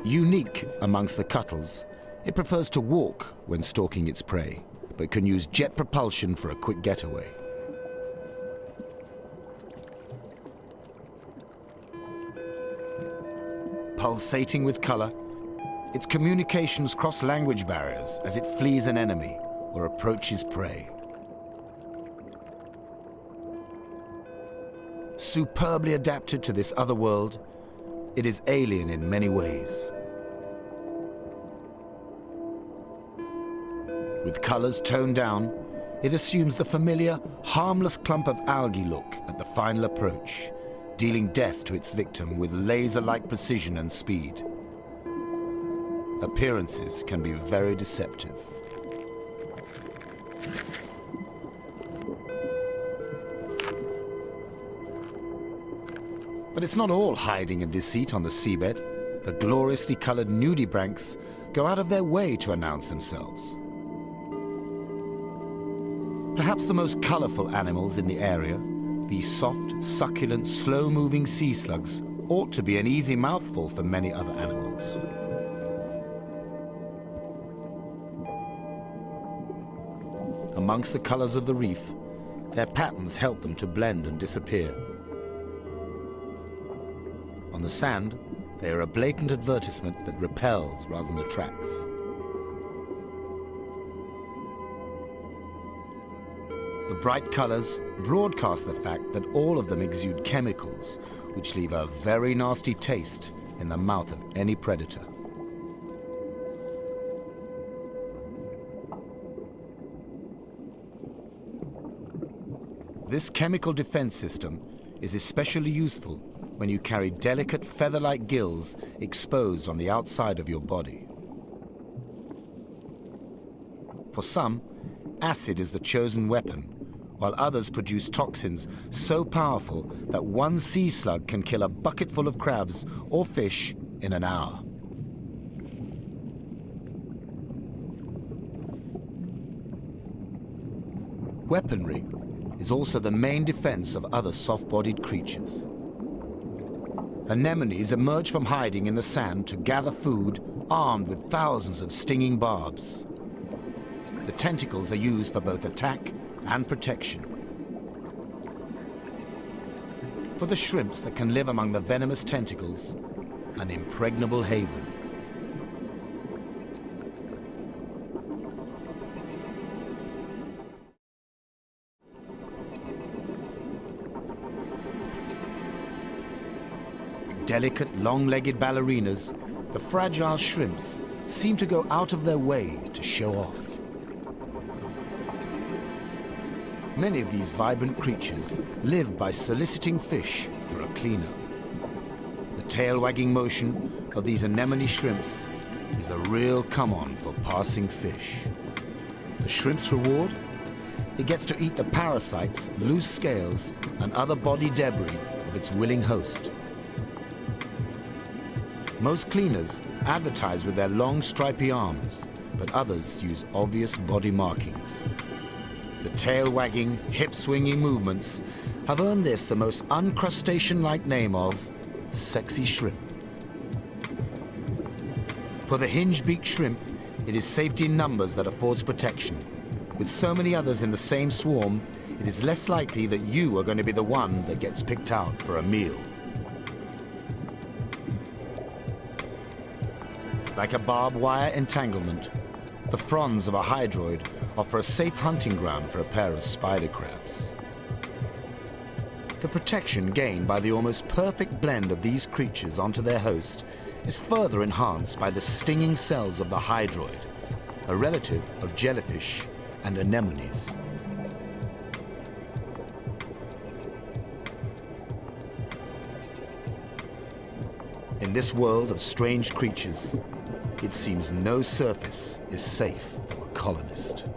Unique amongst the cuttles, it prefers to walk when stalking its prey, but can use jet propulsion for a quick getaway. Pulsating with color, its communications cross language barriers as it flees an enemy or approaches prey. Superbly adapted to this other world, it is alien in many ways. With colors toned down, it assumes the familiar, harmless clump of algae look at the final approach, dealing death to its victim with laser-like precision and speed. Appearances can be very deceptive. But it's not all hiding and deceit on the seabed. The gloriously colored nudibranchs go out of their way to announce themselves. Perhaps the most colorful animals in the area, these soft, succulent, slow-moving sea slugs ought to be an easy mouthful for many other animals. Amongst the colors of the reef, their patterns help them to blend and disappear. On the sand, they are a blatant advertisement that repels rather than attracts. The bright colors broadcast the fact that all of them exude chemicals which leave a very nasty taste in the mouth of any predator. This chemical defense system is especially useful when you carry delicate feather-like gills exposed on the outside of your body. For some, acid is the chosen weapon, while others produce toxins so powerful that one sea slug can kill a bucketful of crabs or fish in an hour. Weaponry is also the main defense of other soft-bodied creatures. Anemones emerge from hiding in the sand to gather food, armed with thousands of stinging barbs. The tentacles are used for both attack and protection. For the shrimps that can live among the venomous tentacles, an impregnable haven. Delicate, long-legged ballerinas, the fragile shrimps seem to go out of their way to show off. Many of these vibrant creatures live by soliciting fish for a cleanup. The tail-wagging motion of these anemone shrimps is a real come-on for passing fish. The shrimp's reward? It gets to eat the parasites, loose scales, and other body debris of its willing host. Most cleaners advertise with their long, stripy arms, but others use obvious body markings. The tail-wagging, hip-swinging movements have earned this the most uncrustacean-like name of sexy shrimp. For the hinge-beaked shrimp, it is safety in numbers that affords protection. With so many others in the same swarm, it is less likely that you are going to be the one that gets picked out for a meal. Like a barbed wire entanglement, the fronds of a hydroid offer a safe hunting ground for a pair of spider crabs. The protection gained by the almost perfect blend of these creatures onto their host is further enhanced by the stinging cells of the hydroid, a relative of jellyfish and anemones. In this world of strange creatures, it seems no surface is safe for a colonist.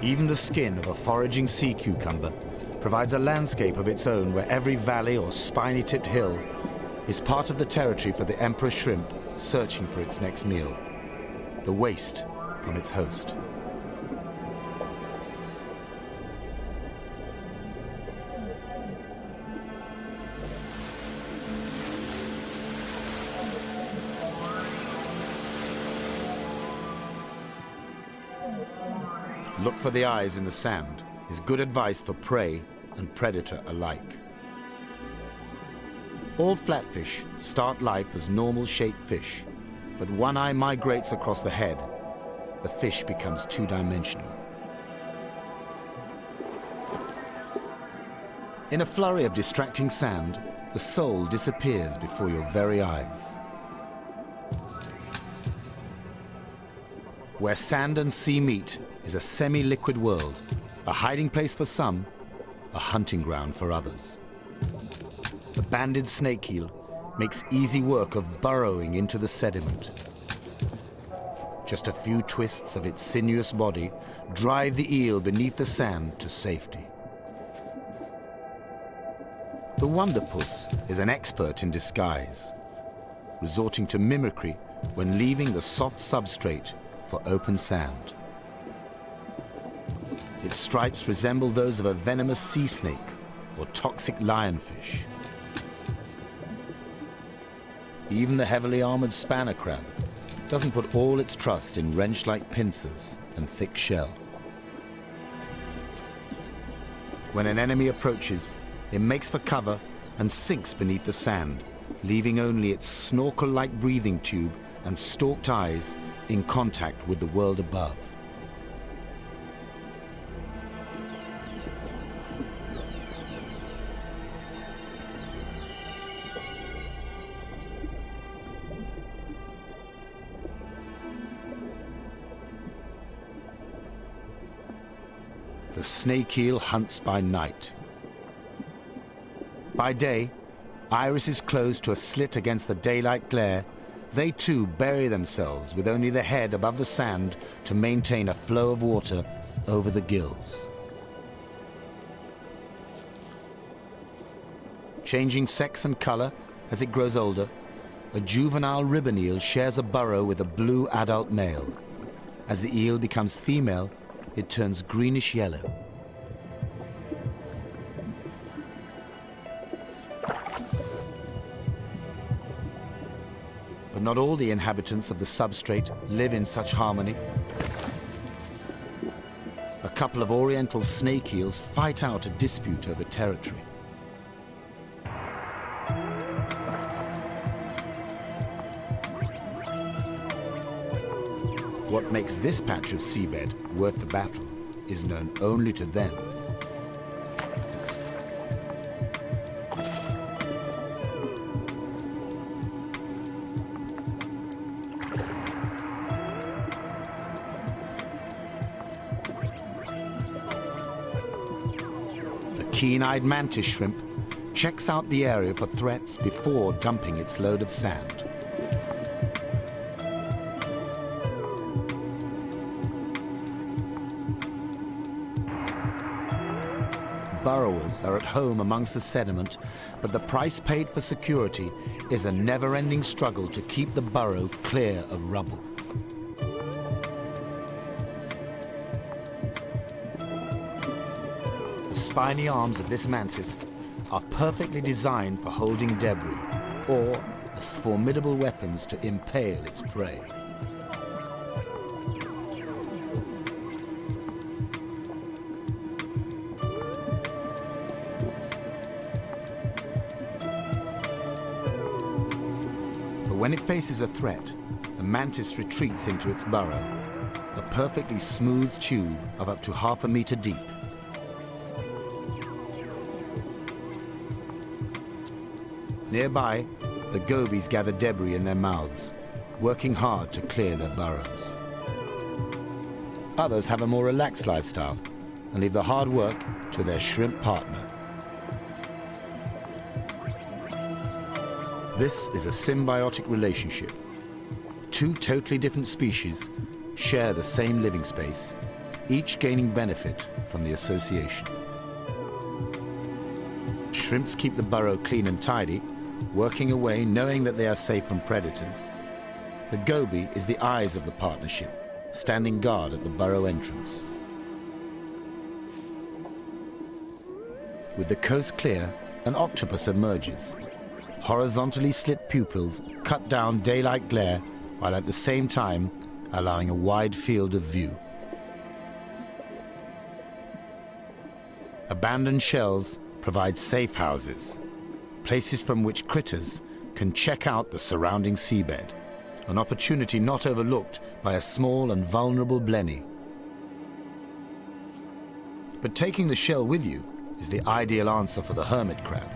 Even the skin of a foraging sea cucumber provides a landscape of its own where every valley or spiny-tipped hill is part of the territory for the emperor shrimp searching for its next meal, the waste from its host. Look for the eyes in the sand is good advice for prey and predator alike. All flatfish start life as normal-shaped fish, but one eye migrates across the head. The fish becomes two-dimensional. In a flurry of distracting sand, the soul disappears before your very eyes. Where sand and sea meet is a semi-liquid world, a hiding place for some, a hunting ground for others. the banded snake eel makes easy work of burrowing into the sediment. Just a few twists of its sinuous body drive the eel beneath the sand to safety. The wonderpuss is an expert in disguise, resorting to mimicry when leaving the soft substrate for open sand. Its stripes resemble those of a venomous sea snake or toxic lionfish. Even the heavily armored spanner crab doesn't put all its trust in wrench-like pincers and thick shell. When an enemy approaches, it makes for cover and sinks beneath the sand, leaving only its snorkel-like breathing tube and stalked eyes in contact with the world above. The snake eel hunts by night. By day, irises closed to a slit against the daylight glare, they too bury themselves with only the head above the sand to maintain a flow of water over the gills. Changing sex and color as it grows older, a juvenile ribbon eel shares a burrow with a blue adult male. As the eel becomes female, it turns greenish yellow. But not all the inhabitants of the substrate live in such harmony. A couple of oriental snake eels fight out a dispute over territory. What makes this patch of seabed worth the battle is known only to them. The keen-eyed mantis shrimp checks out the area for threats before dumping its load of sand. Burrowers are at home amongst the sediment, but the price paid for security is a never-ending struggle to keep the burrow clear of rubble. The spiny arms of this mantis are perfectly designed for holding debris, or as formidable weapons to impale its prey. When it faces a threat, the mantis retreats into its burrow, a perfectly smooth tube of up to ½ a meter deep. Nearby, the gobies gather debris in their mouths, working hard to clear their burrows. Others have a more relaxed lifestyle and leave the hard work to their shrimp partner. This is a symbiotic relationship. Two totally different species share the same living space, each gaining benefit from the association. Shrimps keep the burrow clean and tidy, working away knowing that they are safe from predators. The goby is the eyes of the partnership, standing guard at the burrow entrance. With the coast clear, an octopus emerges. Horizontally slit pupils cut down daylight glare, while at the same time allowing a wide field of view. Abandoned shells provide safe houses, places from which critters can check out the surrounding seabed, an opportunity not overlooked by a small and vulnerable blenny. But taking the shell with you is the ideal answer for the hermit crab.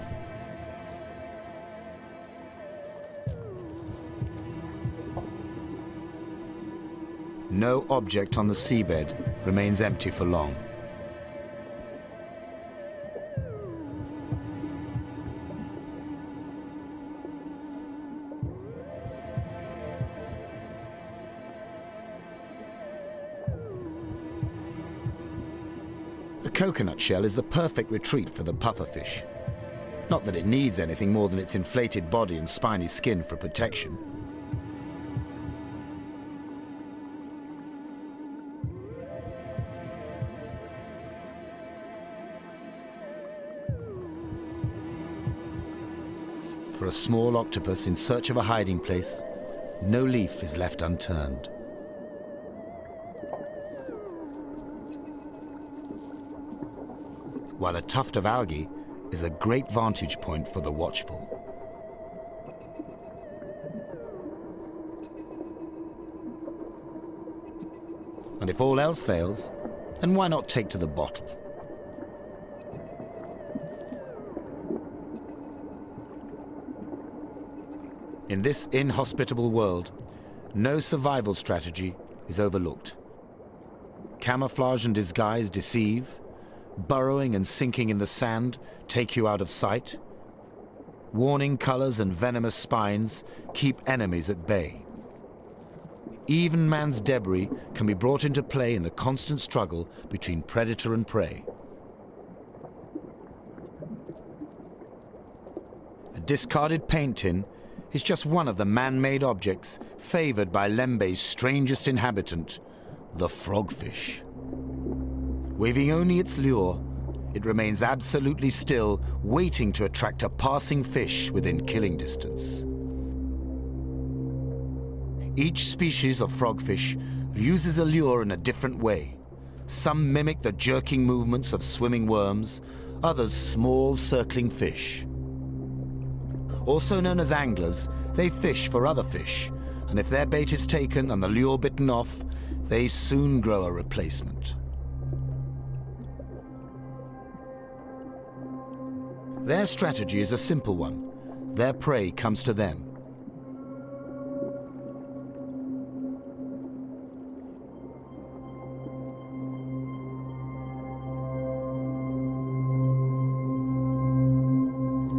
No object on the seabed remains empty for long. The coconut shell is the perfect retreat for the pufferfish. Not that it needs anything more than its inflated body and spiny skin for protection. For a small octopus in search of a hiding place, no leaf is left unturned. While a tuft of algae is a great vantage point for the watchful. And if all else fails, then why not take to the bottle? In this inhospitable world, no survival strategy is overlooked. Camouflage and disguise deceive. Burrowing and sinking in the sand take you out of sight. Warning colors and venomous spines keep enemies at bay. Even man's debris can be brought into play in the constant struggle between predator and prey. A discarded paint tin is just one of the man-made objects favored by Lembe's strangest inhabitant, the frogfish. Waving only its lure, it remains absolutely still, waiting to attract a passing fish within killing distance. Each species of frogfish uses a lure in a different way. Some mimic the jerking movements of swimming worms, others small circling fish. Also known as anglers, they fish for other fish, and if their bait is taken and the lure bitten off, they soon grow a replacement. Their strategy is a simple one. Their prey comes to them.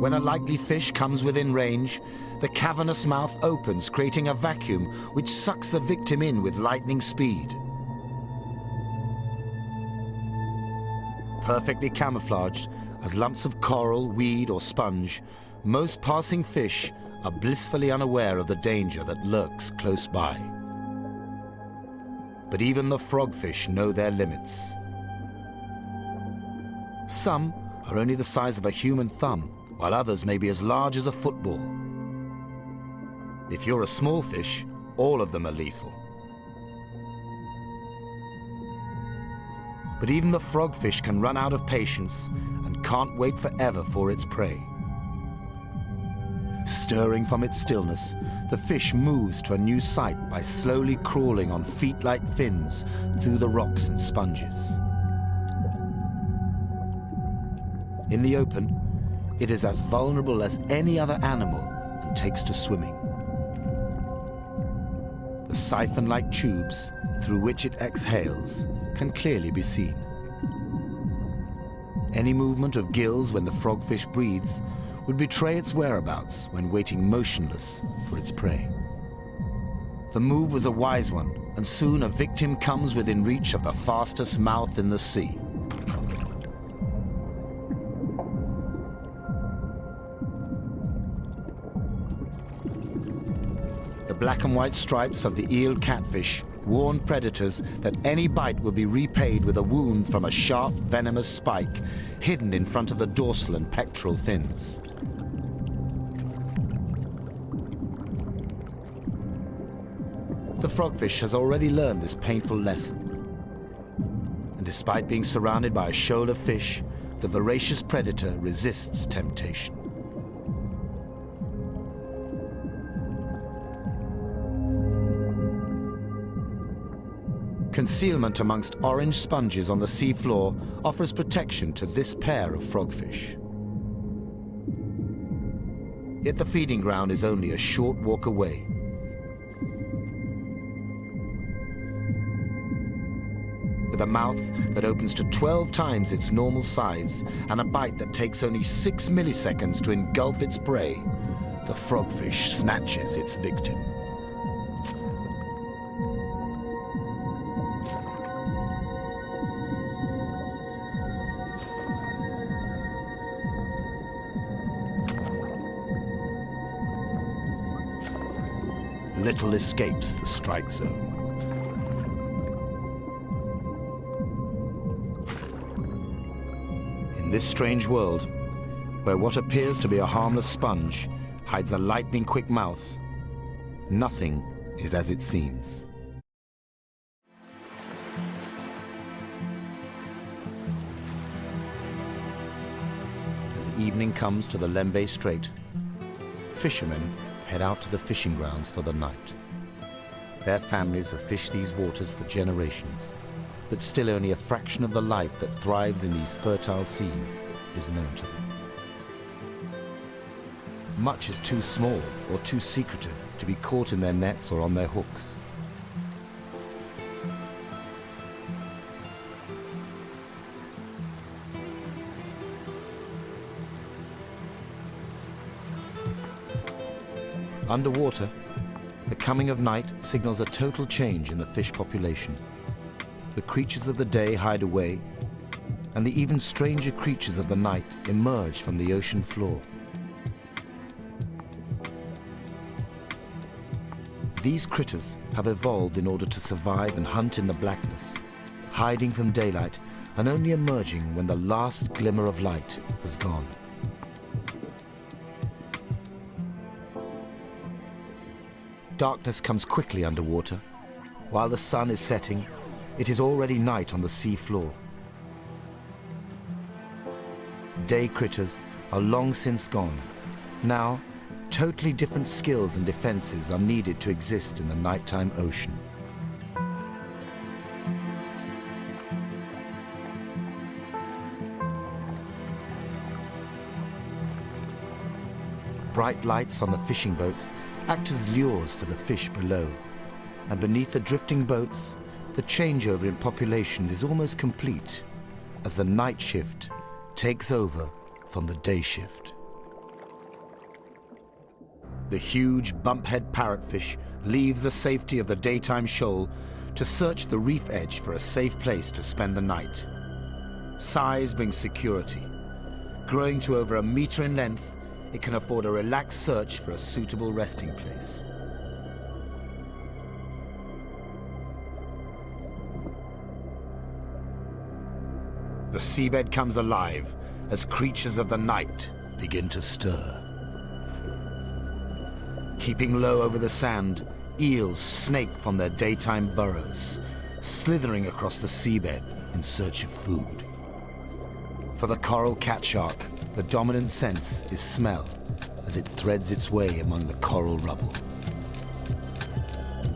When a likely fish comes within range, the cavernous mouth opens, creating a vacuum which sucks the victim in with lightning speed. Perfectly camouflaged as lumps of coral, weed, or sponge, most passing fish are blissfully unaware of the danger that lurks close by. But even the frogfish know their limits. Some are only the size of a human thumb, while others may be as large as a football. If you're a small fish, all of them are lethal. But even the frogfish can run out of patience and can't wait forever for its prey. Stirring from its stillness, the fish moves to a new site by slowly crawling on feet-like fins through the rocks and sponges. In the open, it is as vulnerable as any other animal and takes to swimming. The siphon-like tubes through which it exhales can clearly be seen. Any movement of gills when the frogfish breathes would betray its whereabouts when waiting motionless for its prey. The move was a wise one, and soon a victim comes within reach of the fastest mouth in the sea. The black and white stripes of the eel catfish warn predators that any bite will be repaid with a wound from a sharp, venomous spike hidden in front of the dorsal and pectoral fins. The frogfish has already learned this painful lesson. And despite being surrounded by a shoal of fish, the voracious predator resists temptation. Concealment amongst orange sponges on the sea floor offers protection to this pair of frogfish. Yet the feeding ground is only a short walk away. With a mouth that opens to 12 times its normal size and a bite that takes only 6 milliseconds to engulf its prey, the frogfish snatches its victim. little escapes the strike zone. In this strange world, where what appears to be a harmless sponge hides a lightning-quick mouth, nothing is as it seems. As evening comes to the Lembe Strait, fishermen head out to the fishing grounds for the night. Their families have fished these waters for generations, but still only a fraction of the life that thrives in these fertile seas is known to them. Much is too small or too secretive to be caught in their nets or on their hooks. Underwater, the coming of night signals a total change in the fish population. The creatures of the day hide away, and the even stranger creatures of the night emerge from the ocean floor. These critters have evolved in order to survive and hunt in the blackness, hiding from daylight and only emerging when the last glimmer of light has gone. Darkness comes quickly underwater. While the sun is setting, it is already night on the sea floor. Day critters are long since gone. Now, totally different skills and defenses are needed to exist in the nighttime ocean. Bright lights on the fishing boats act as lures for the fish below, and beneath the drifting boats, the changeover in populations is almost complete as the night shift takes over from the day shift. The huge bumphead parrotfish leaves the safety of the daytime shoal to search the reef edge for a safe place to spend the night. Size brings security. Growing to over 1 meter in length, it can afford a relaxed search for a suitable resting place. The seabed comes alive as creatures of the night begin to stir. Keeping low over the sand, eels snake from their daytime burrows, slithering across the seabed in search of food. For the coral cat shark, the dominant sense is smell as it threads its way among the coral rubble.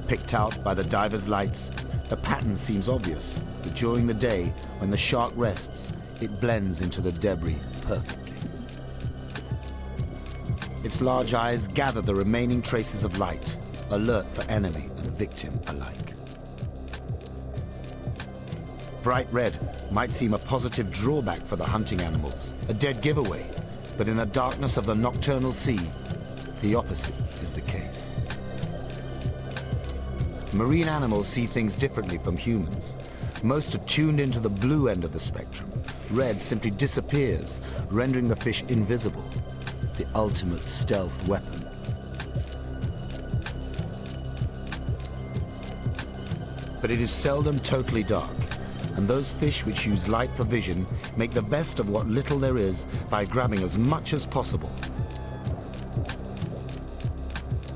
Picked out by the diver's lights, the pattern seems obvious, but during the day, when the shark rests, it blends into the debris perfectly. Its large eyes gather the remaining traces of light, alert for enemy and victim alike. Bright red might seem a positive drawback for the hunting animals, a dead giveaway, but in the darkness of the nocturnal sea, the opposite is the case. Marine animals see things differently from humans. Most are tuned into the blue end of the spectrum. Red simply disappears, rendering the fish invisible, the ultimate stealth weapon. But it is seldom totally dark, and those fish which use light for vision make the best of what little there is by grabbing as much as possible.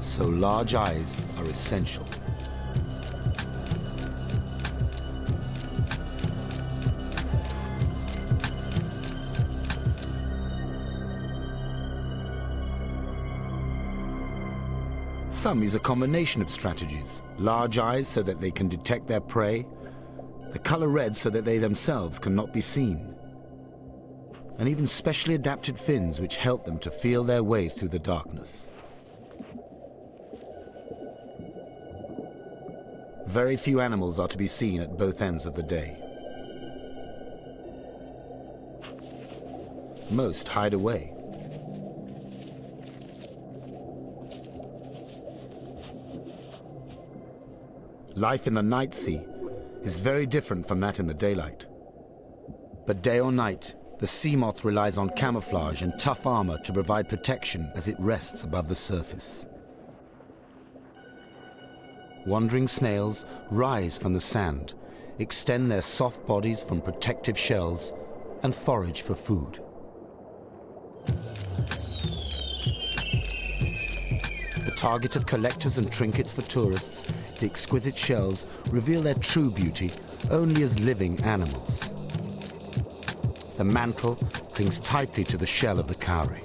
So large eyes are essential. Some use a combination of strategies. Large eyes so that they can detect their prey, the color red so that they themselves cannot be seen, and even specially adapted fins which help them to feel their way through the darkness. Very few animals are to be seen at both ends of the day. Most hide away. Life in the night sea is very different from that in the daylight. But day or night, the sea moth relies on camouflage and tough armor to provide protection as it rests above the surface. wandering snails rise from the sand, extend their soft bodies from protective shells, and forage for food. The target of collectors and trinkets for tourists, the exquisite shells reveal their true beauty only as living animals. The mantle clings tightly to the shell of the cowrie.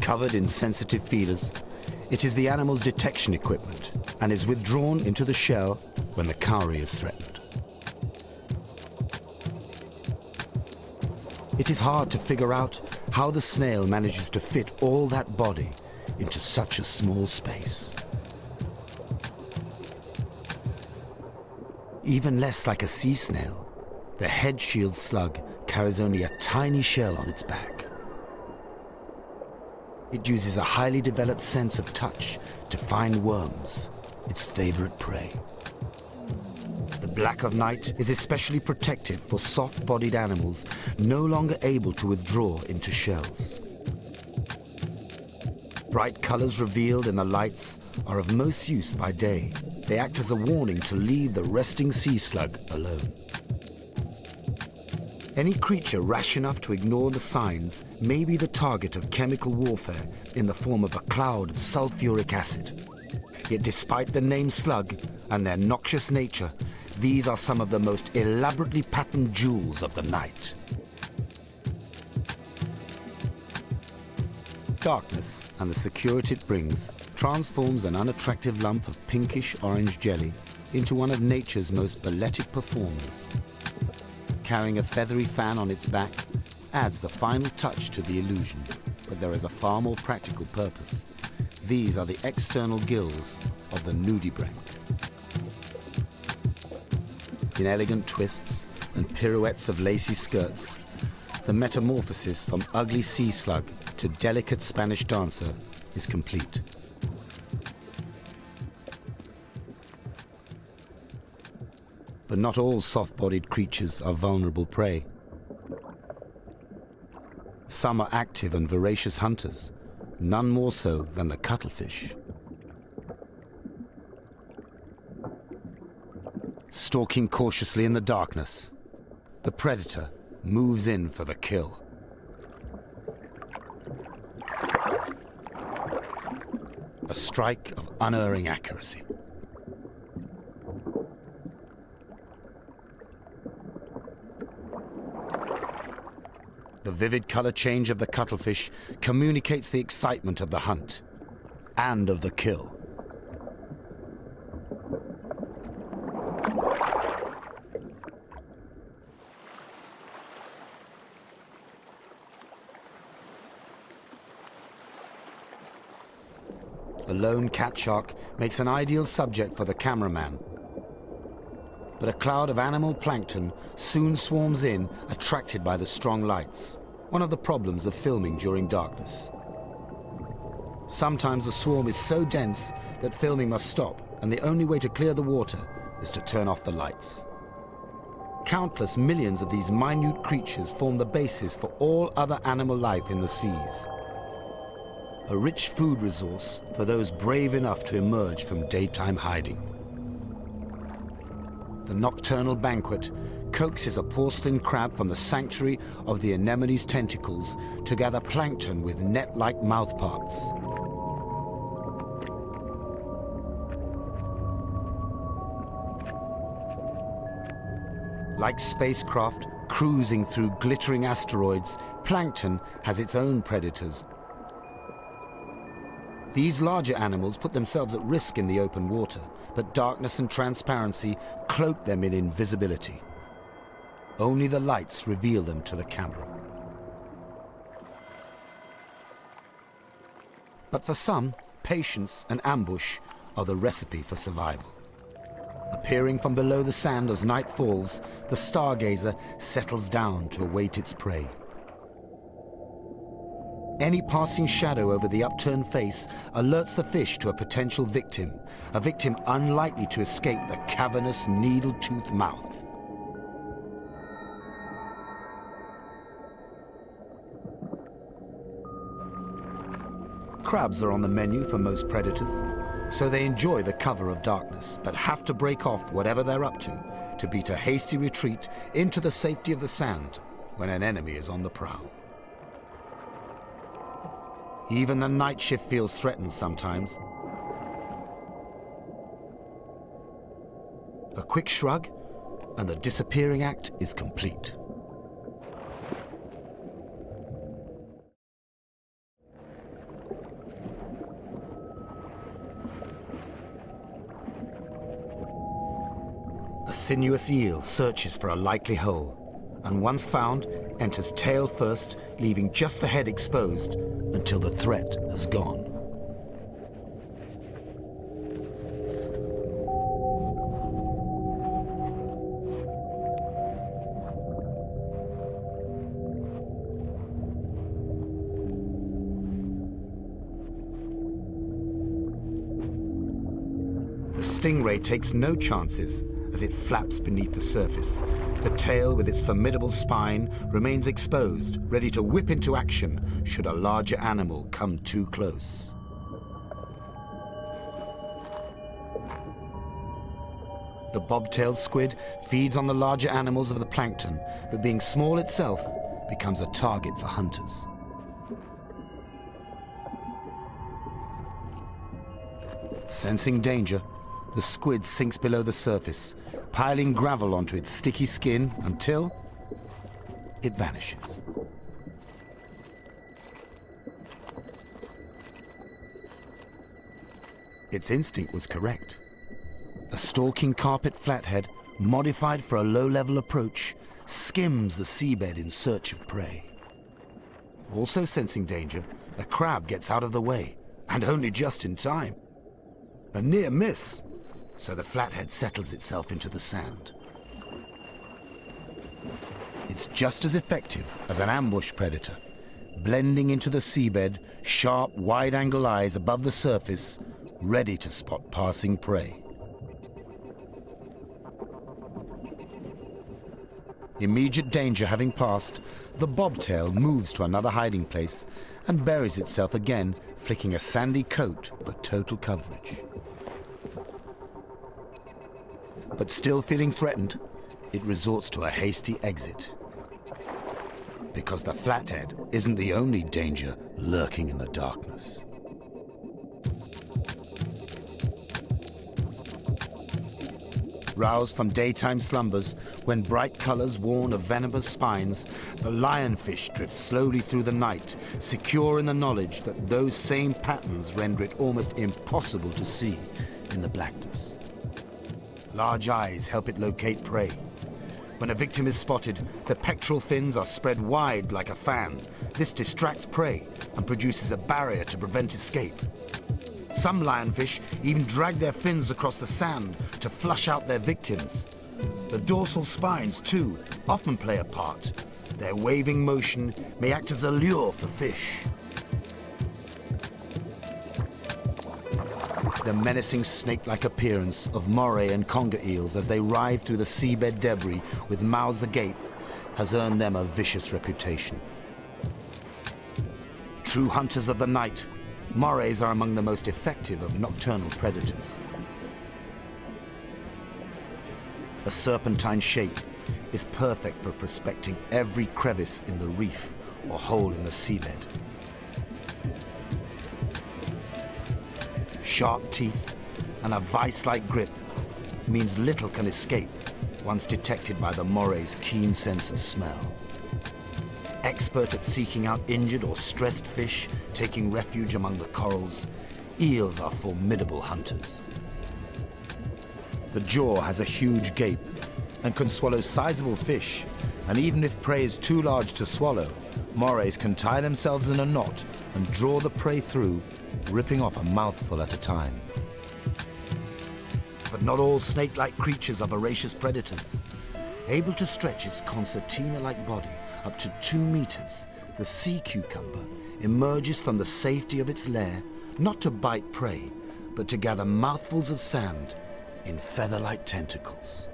Covered in sensitive feelers, it is the animal's detection equipment and is withdrawn into the shell when the cowrie is threatened. It is hard to figure out how the snail manages to fit all that body into such a small space. Even less like a sea snail, the head shield slug carries only a tiny shell on its back. It uses a highly developed sense of touch to find worms, its favorite prey. The black of night is especially protective for soft-bodied animals no longer able to withdraw into shells. Bright colors revealed in the lights are of most use by day. They act as a warning to leave the resting sea slug alone. Any creature rash enough to ignore the signs may be the target of chemical warfare in the form of a cloud of sulfuric acid. Yet despite the name slug and their noxious nature, these are some of the most elaborately patterned jewels of the night. Darkness and the security it brings transforms an unattractive lump of pinkish-orange jelly into one of nature's most balletic performers. Carrying a feathery fan on its back adds the final touch to the illusion, but there is a far more practical purpose. These are the external gills of the nudibranch. In elegant twists and pirouettes of lacy skirts, the metamorphosis from ugly sea slug to delicate Spanish dancer is complete. But not all soft-bodied creatures are vulnerable prey. Some are active and voracious hunters, none more so than the cuttlefish. Stalking cautiously in the darkness, the predator moves in for the kill. A strike of unerring accuracy. The vivid color change of the cuttlefish communicates the excitement of the hunt and of the kill. A lone cat shark makes an ideal subject for the cameraman. But a cloud of animal plankton soon swarms in, attracted by the strong lights, one of the problems of filming during darkness. Sometimes the swarm is so dense that filming must stop, and the only way to clear the water is to turn off the lights. Countless millions of these minute creatures form the basis for all other animal life in the seas. A rich food resource for those brave enough to emerge from daytime hiding. The nocturnal banquet coaxes a porcelain crab from the sanctuary of the anemone's tentacles to gather plankton with net-like mouthparts. Like spacecraft cruising through glittering asteroids, plankton has its own predators. These larger animals put themselves at risk in the open water, but darkness and transparency cloak them in invisibility. Only the lights reveal them to the camera. But for some, patience and ambush are the recipe for survival. Appearing from below the sand as night falls, the stargazer settles down to await its prey. Any passing shadow over the upturned face alerts the fish to a potential victim, a victim unlikely to escape the cavernous, needle-toothed mouth. Crabs are on the menu for most predators, so they enjoy the cover of darkness, but have to break off whatever they're up to beat a hasty retreat into the safety of the sand when an enemy is on the prowl. Even the night shift feels threatened sometimes. A quick shrug, and the disappearing act is complete. A sinuous eel searches for a likely hole, and once found, enters tail first, leaving just the head exposed until the threat has gone. The stingray takes no chances as it flaps beneath the surface. The tail with its formidable spine remains exposed, ready to whip into action should a larger animal come too close. The bobtailed squid feeds on the larger animals of the plankton, but being small itself, becomes a target for hunters. Sensing danger, the squid sinks below the surface, piling gravel onto its sticky skin until it vanishes. Its instinct was correct. A stalking carpet flathead, modified for a low-level approach, skims the seabed in search of prey. Also sensing danger, a crab gets out of the way, and only just in time. A near miss, so the flathead settles itself into the sand. It's just as effective as an ambush predator, blending into the seabed, sharp, wide-angle eyes above the surface, ready to spot passing prey. Immediate danger having passed, the bobtail moves to another hiding place and buries itself again, flicking a sandy coat for total coverage. But still feeling threatened, it resorts to a hasty exit. Because the flathead isn't the only danger lurking in the darkness. Roused from daytime slumbers, when bright colors warn of venomous spines, the lionfish drifts slowly through the night, secure in the knowledge that those same patterns render it almost impossible to see in the blackness. Large eyes help it locate prey. When a victim is spotted, the pectoral fins are spread wide like a fan. This distracts prey and produces a barrier to prevent escape. Some lionfish even drag their fins across the sand to flush out their victims. The dorsal spines, too, often play a part. Their waving motion may act as a lure for fish. The menacing snake-like appearance of moray and conger eels as they writhe through the seabed debris with mouths agape has earned them a vicious reputation. True hunters of the night, morays are among the most effective of nocturnal predators. A serpentine shape is perfect for prospecting every crevice in the reef or hole in the seabed. Sharp teeth and a vice-like grip means little can escape once detected by the moray's keen sense of smell. Expert at seeking out injured or stressed fish, taking refuge among the corals, eels are formidable hunters. The jaw has a huge gape and can swallow sizable fish, and even if prey is too large to swallow, morays can tie themselves in a knot and draw the prey through, ripping off a mouthful at a time. But not all snake-like creatures are voracious predators. Able to stretch its concertina-like body up to 2 meters, the sea cucumber emerges from the safety of its lair, not to bite prey, but to gather mouthfuls of sand in feather-like tentacles.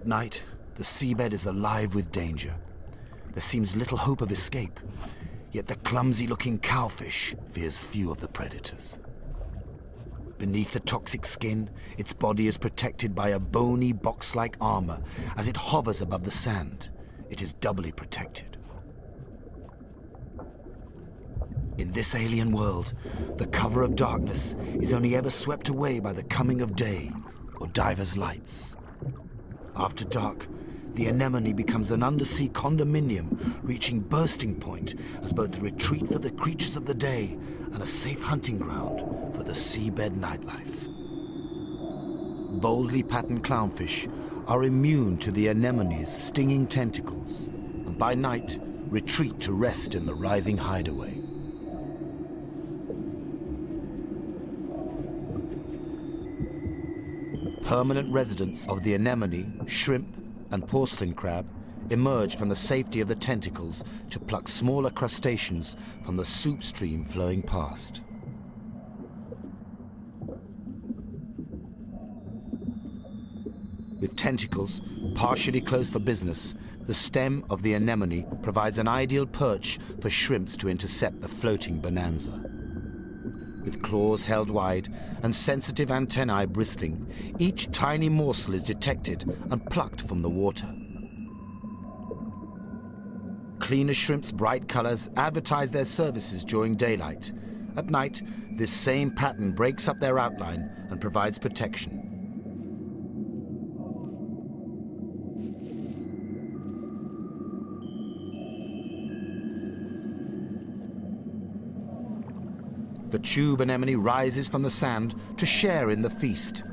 At night, the seabed is alive with danger. There seems little hope of escape, yet the clumsy-looking cowfish fears few of the predators. Beneath the toxic skin, its body is protected by a bony box-like armor. As it hovers above the sand, it is doubly protected. In this alien world, the cover of darkness is only ever swept away by the coming of day or divers' lights. After dark, the anemone becomes an undersea condominium, reaching bursting point as both a retreat for the creatures of the day and a safe hunting ground for the seabed nightlife. Boldly patterned clownfish are immune to the anemone's stinging tentacles, and by night retreat to rest in the writhing hideaway. Permanent residents of the anemone, shrimp, and porcelain crab emerge from the safety of the tentacles to pluck smaller crustaceans from the soup stream flowing past. With tentacles partially closed for business, the stem of the anemone provides an ideal perch for shrimps to intercept the floating bonanza. With claws held wide and sensitive antennae bristling, each tiny morsel is detected and plucked from the water. Cleaner shrimp's bright colors advertise their services during daylight. At night, this same pattern breaks up their outline and provides protection. The tube anemone rises from the sand to share in the feast.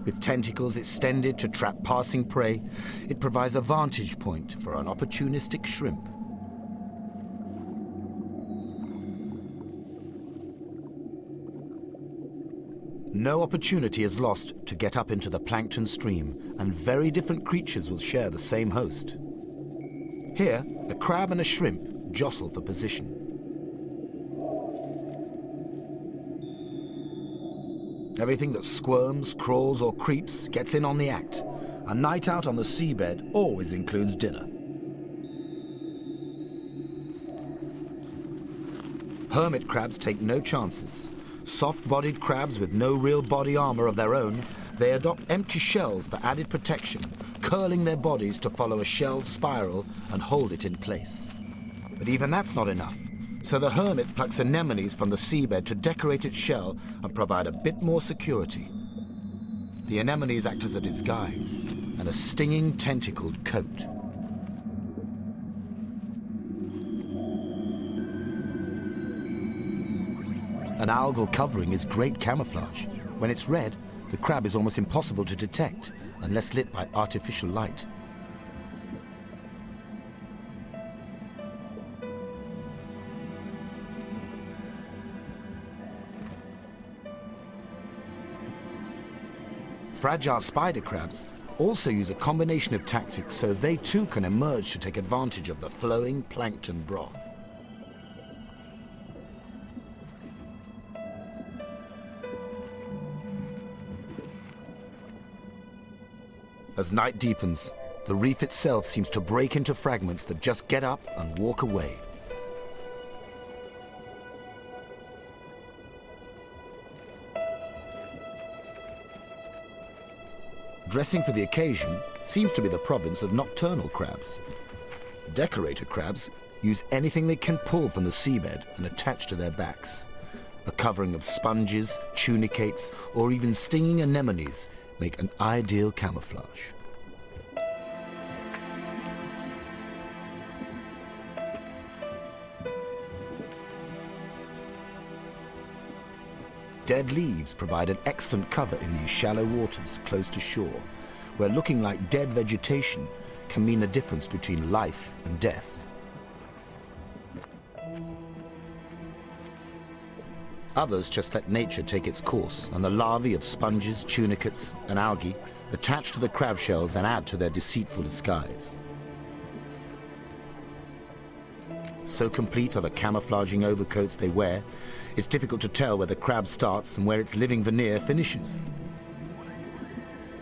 With tentacles extended to trap passing prey, it provides a vantage point for an opportunistic shrimp. No opportunity is lost to get up into the plankton stream, and very different creatures will share the same host. Here, a crab and a shrimp jostle for position. Everything that squirms, crawls, or creeps gets in on the act. A night out on the seabed always includes dinner. Hermit crabs take no chances. Soft-bodied crabs with no real body armor of their own, they adopt empty shells for added protection, curling their bodies to follow a shell spiral and hold it in place. But even that's not enough. So the hermit plucks anemones from the seabed to decorate its shell and provide a bit more security. The anemones act as a disguise and a stinging tentacled coat. An algal covering is great camouflage. When it's red, the crab is almost impossible to detect unless lit by artificial light. Fragile spider crabs also use a combination of tactics so they too can emerge to take advantage of the flowing plankton broth. As night deepens, the reef itself seems to break into fragments that just get up and walk away. Dressing for the occasion seems to be the province of nocturnal crabs. Decorator crabs use anything they can pull from the seabed and attach to their backs. A covering of sponges, tunicates, or even stinging anemones make an ideal camouflage. Dead leaves provide an excellent cover in these shallow waters close to shore, where looking like dead vegetation can mean the difference between life and death. Others just let nature take its course, and the larvae of sponges, tunicates, and algae attach to the crab shells and add to their deceitful disguise. So complete are the camouflaging overcoats they wear, it's difficult to tell where the crab starts and where its living veneer finishes.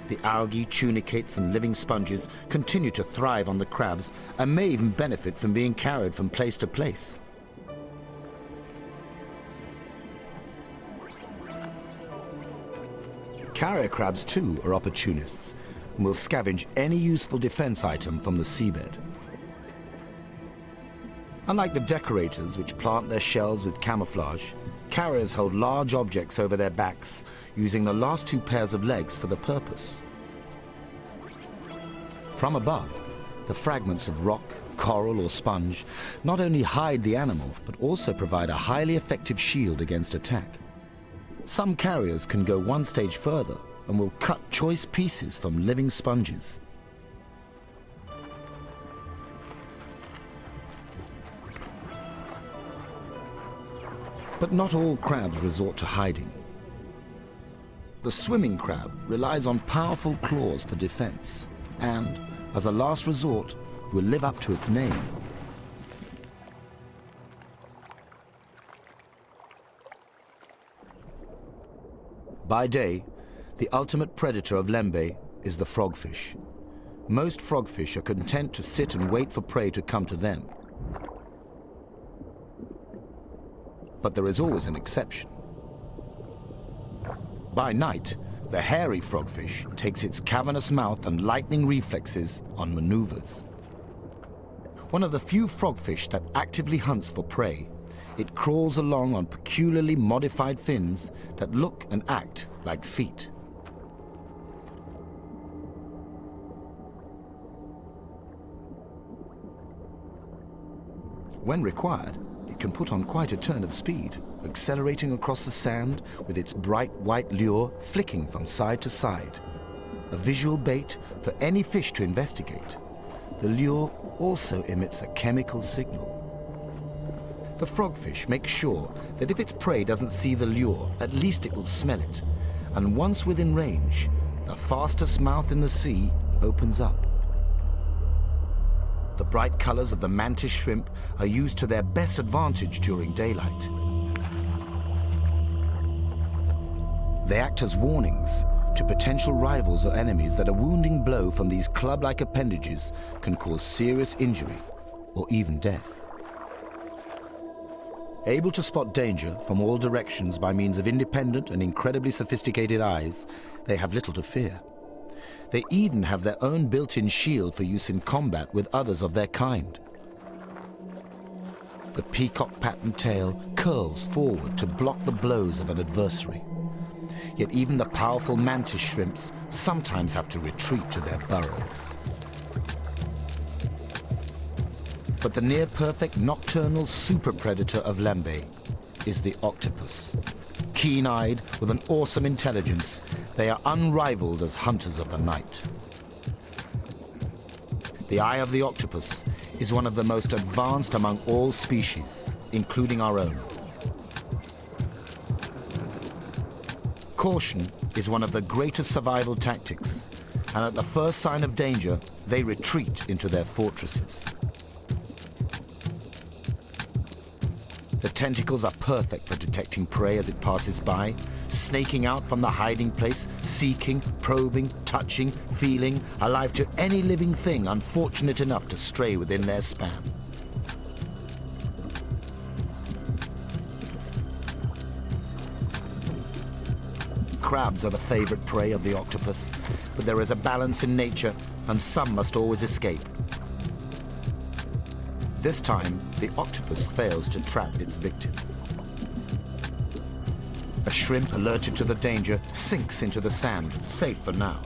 The algae, tunicates and living sponges continue to thrive on the crabs and may even benefit from being carried from place to place. Carrier crabs too are opportunists and will scavenge any useful defense item from the seabed. Unlike the decorators, which plant their shells with camouflage, carriers hold large objects over their backs, using the last two pairs of legs for the purpose. From above, the fragments of rock, coral or sponge not only hide the animal, but also provide a highly effective shield against attack. Some carriers can go one stage further and will cut choice pieces from living sponges. But not all crabs resort to hiding. The swimming crab relies on powerful claws for defense and, as a last resort, will live up to its name. By day, the ultimate predator of Lembe is the frogfish. Most frogfish are content to sit and wait for prey to come to them. But there is always an exception. By night, the hairy frogfish takes its cavernous mouth and lightning reflexes on maneuvers. One of the few frogfish that actively hunts for prey, it crawls along on peculiarly modified fins that look and act like feet. When required, it can put on quite a turn of speed, accelerating across the sand with its bright white lure flicking from side to side. A visual bait for any fish to investigate. The lure also emits a chemical signal. The frogfish makes sure that if its prey doesn't see the lure, at least it will smell it. And once within range, the fastest mouth in the sea opens up. The bright colors of the mantis shrimp are used to their best advantage during daylight. They act as warnings to potential rivals or enemies that a wounding blow from these club-like appendages can cause serious injury or even death. Able to spot danger from all directions by means of independent and incredibly sophisticated eyes, they have little to fear. They even have their own built-in shield for use in combat with others of their kind. The peacock-patterned tail curls forward to block the blows of an adversary. Yet even the powerful mantis shrimps sometimes have to retreat to their burrows. But the near-perfect nocturnal super-predator of Lembe is the octopus. Keen-eyed, with an awesome intelligence, they are unrivaled as hunters of the night. The eye of the octopus is one of the most advanced among all species, including our own. Caution is one of the greatest survival tactics, and at the first sign of danger, they retreat into their fortresses. The tentacles are perfect for detecting prey as it passes by, snaking out from the hiding place, seeking, probing, touching, feeling, alive to any living thing unfortunate enough to stray within their span. Crabs are the favorite prey of the octopus, but there is a balance in nature, and some must always escape. This time, the octopus fails to trap its victim. A shrimp alerted to the danger sinks into the sand, safe for now.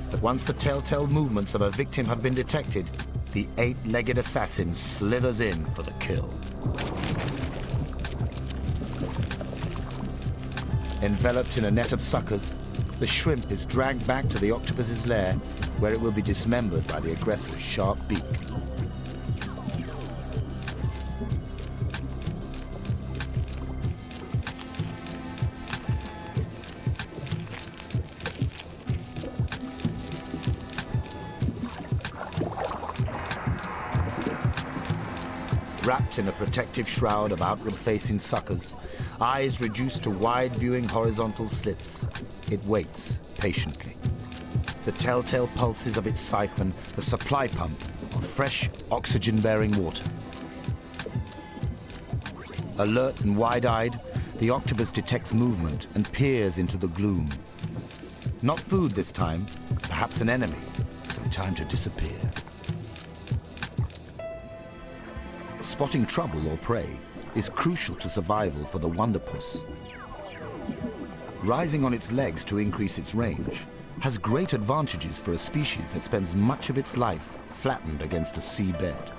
But once the telltale movements of a victim have been detected, the eight-legged assassin slithers in for the kill. Enveloped in a net of suckers, the shrimp is dragged back to the octopus's lair, where it will be dismembered by the aggressor's sharp beak. Wrapped in a protective shroud of outward-facing suckers, eyes reduced to wide-viewing horizontal slits, it waits patiently. The telltale pulses of its siphon, the supply pump of fresh, oxygen-bearing water. Alert and wide-eyed, the octopus detects movement and peers into the gloom. Not food this time, perhaps an enemy, so time to disappear. Spotting trouble or prey is crucial to survival for the wonderpuss. Rising on its legs to increase its range has great advantages for a species that spends much of its life flattened against a seabed.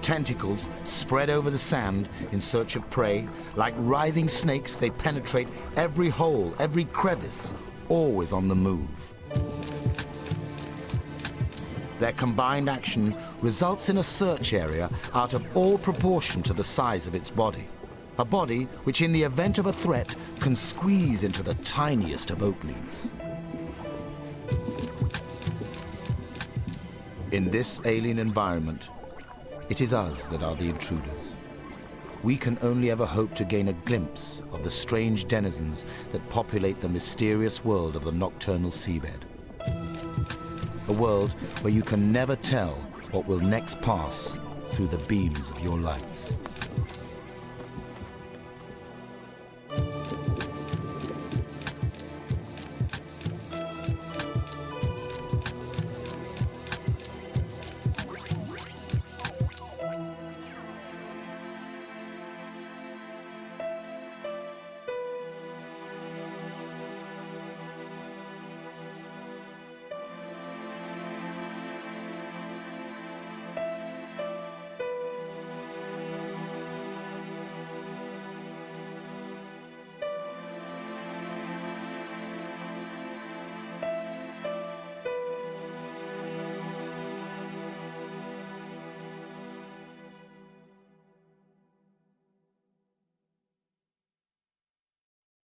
Tentacles spread over the sand in search of prey. Like writhing snakes, they penetrate every hole, every crevice, always on the move. Their combined action results in a search area out of all proportion to the size of its body. A body which, in the event of a threat, can squeeze into the tiniest of openings. In this alien environment, it is us that are the intruders. We can only ever hope to gain a glimpse of the strange denizens that populate the mysterious world of the nocturnal seabed. A world where you can never tell what will next pass through the beams of your lights.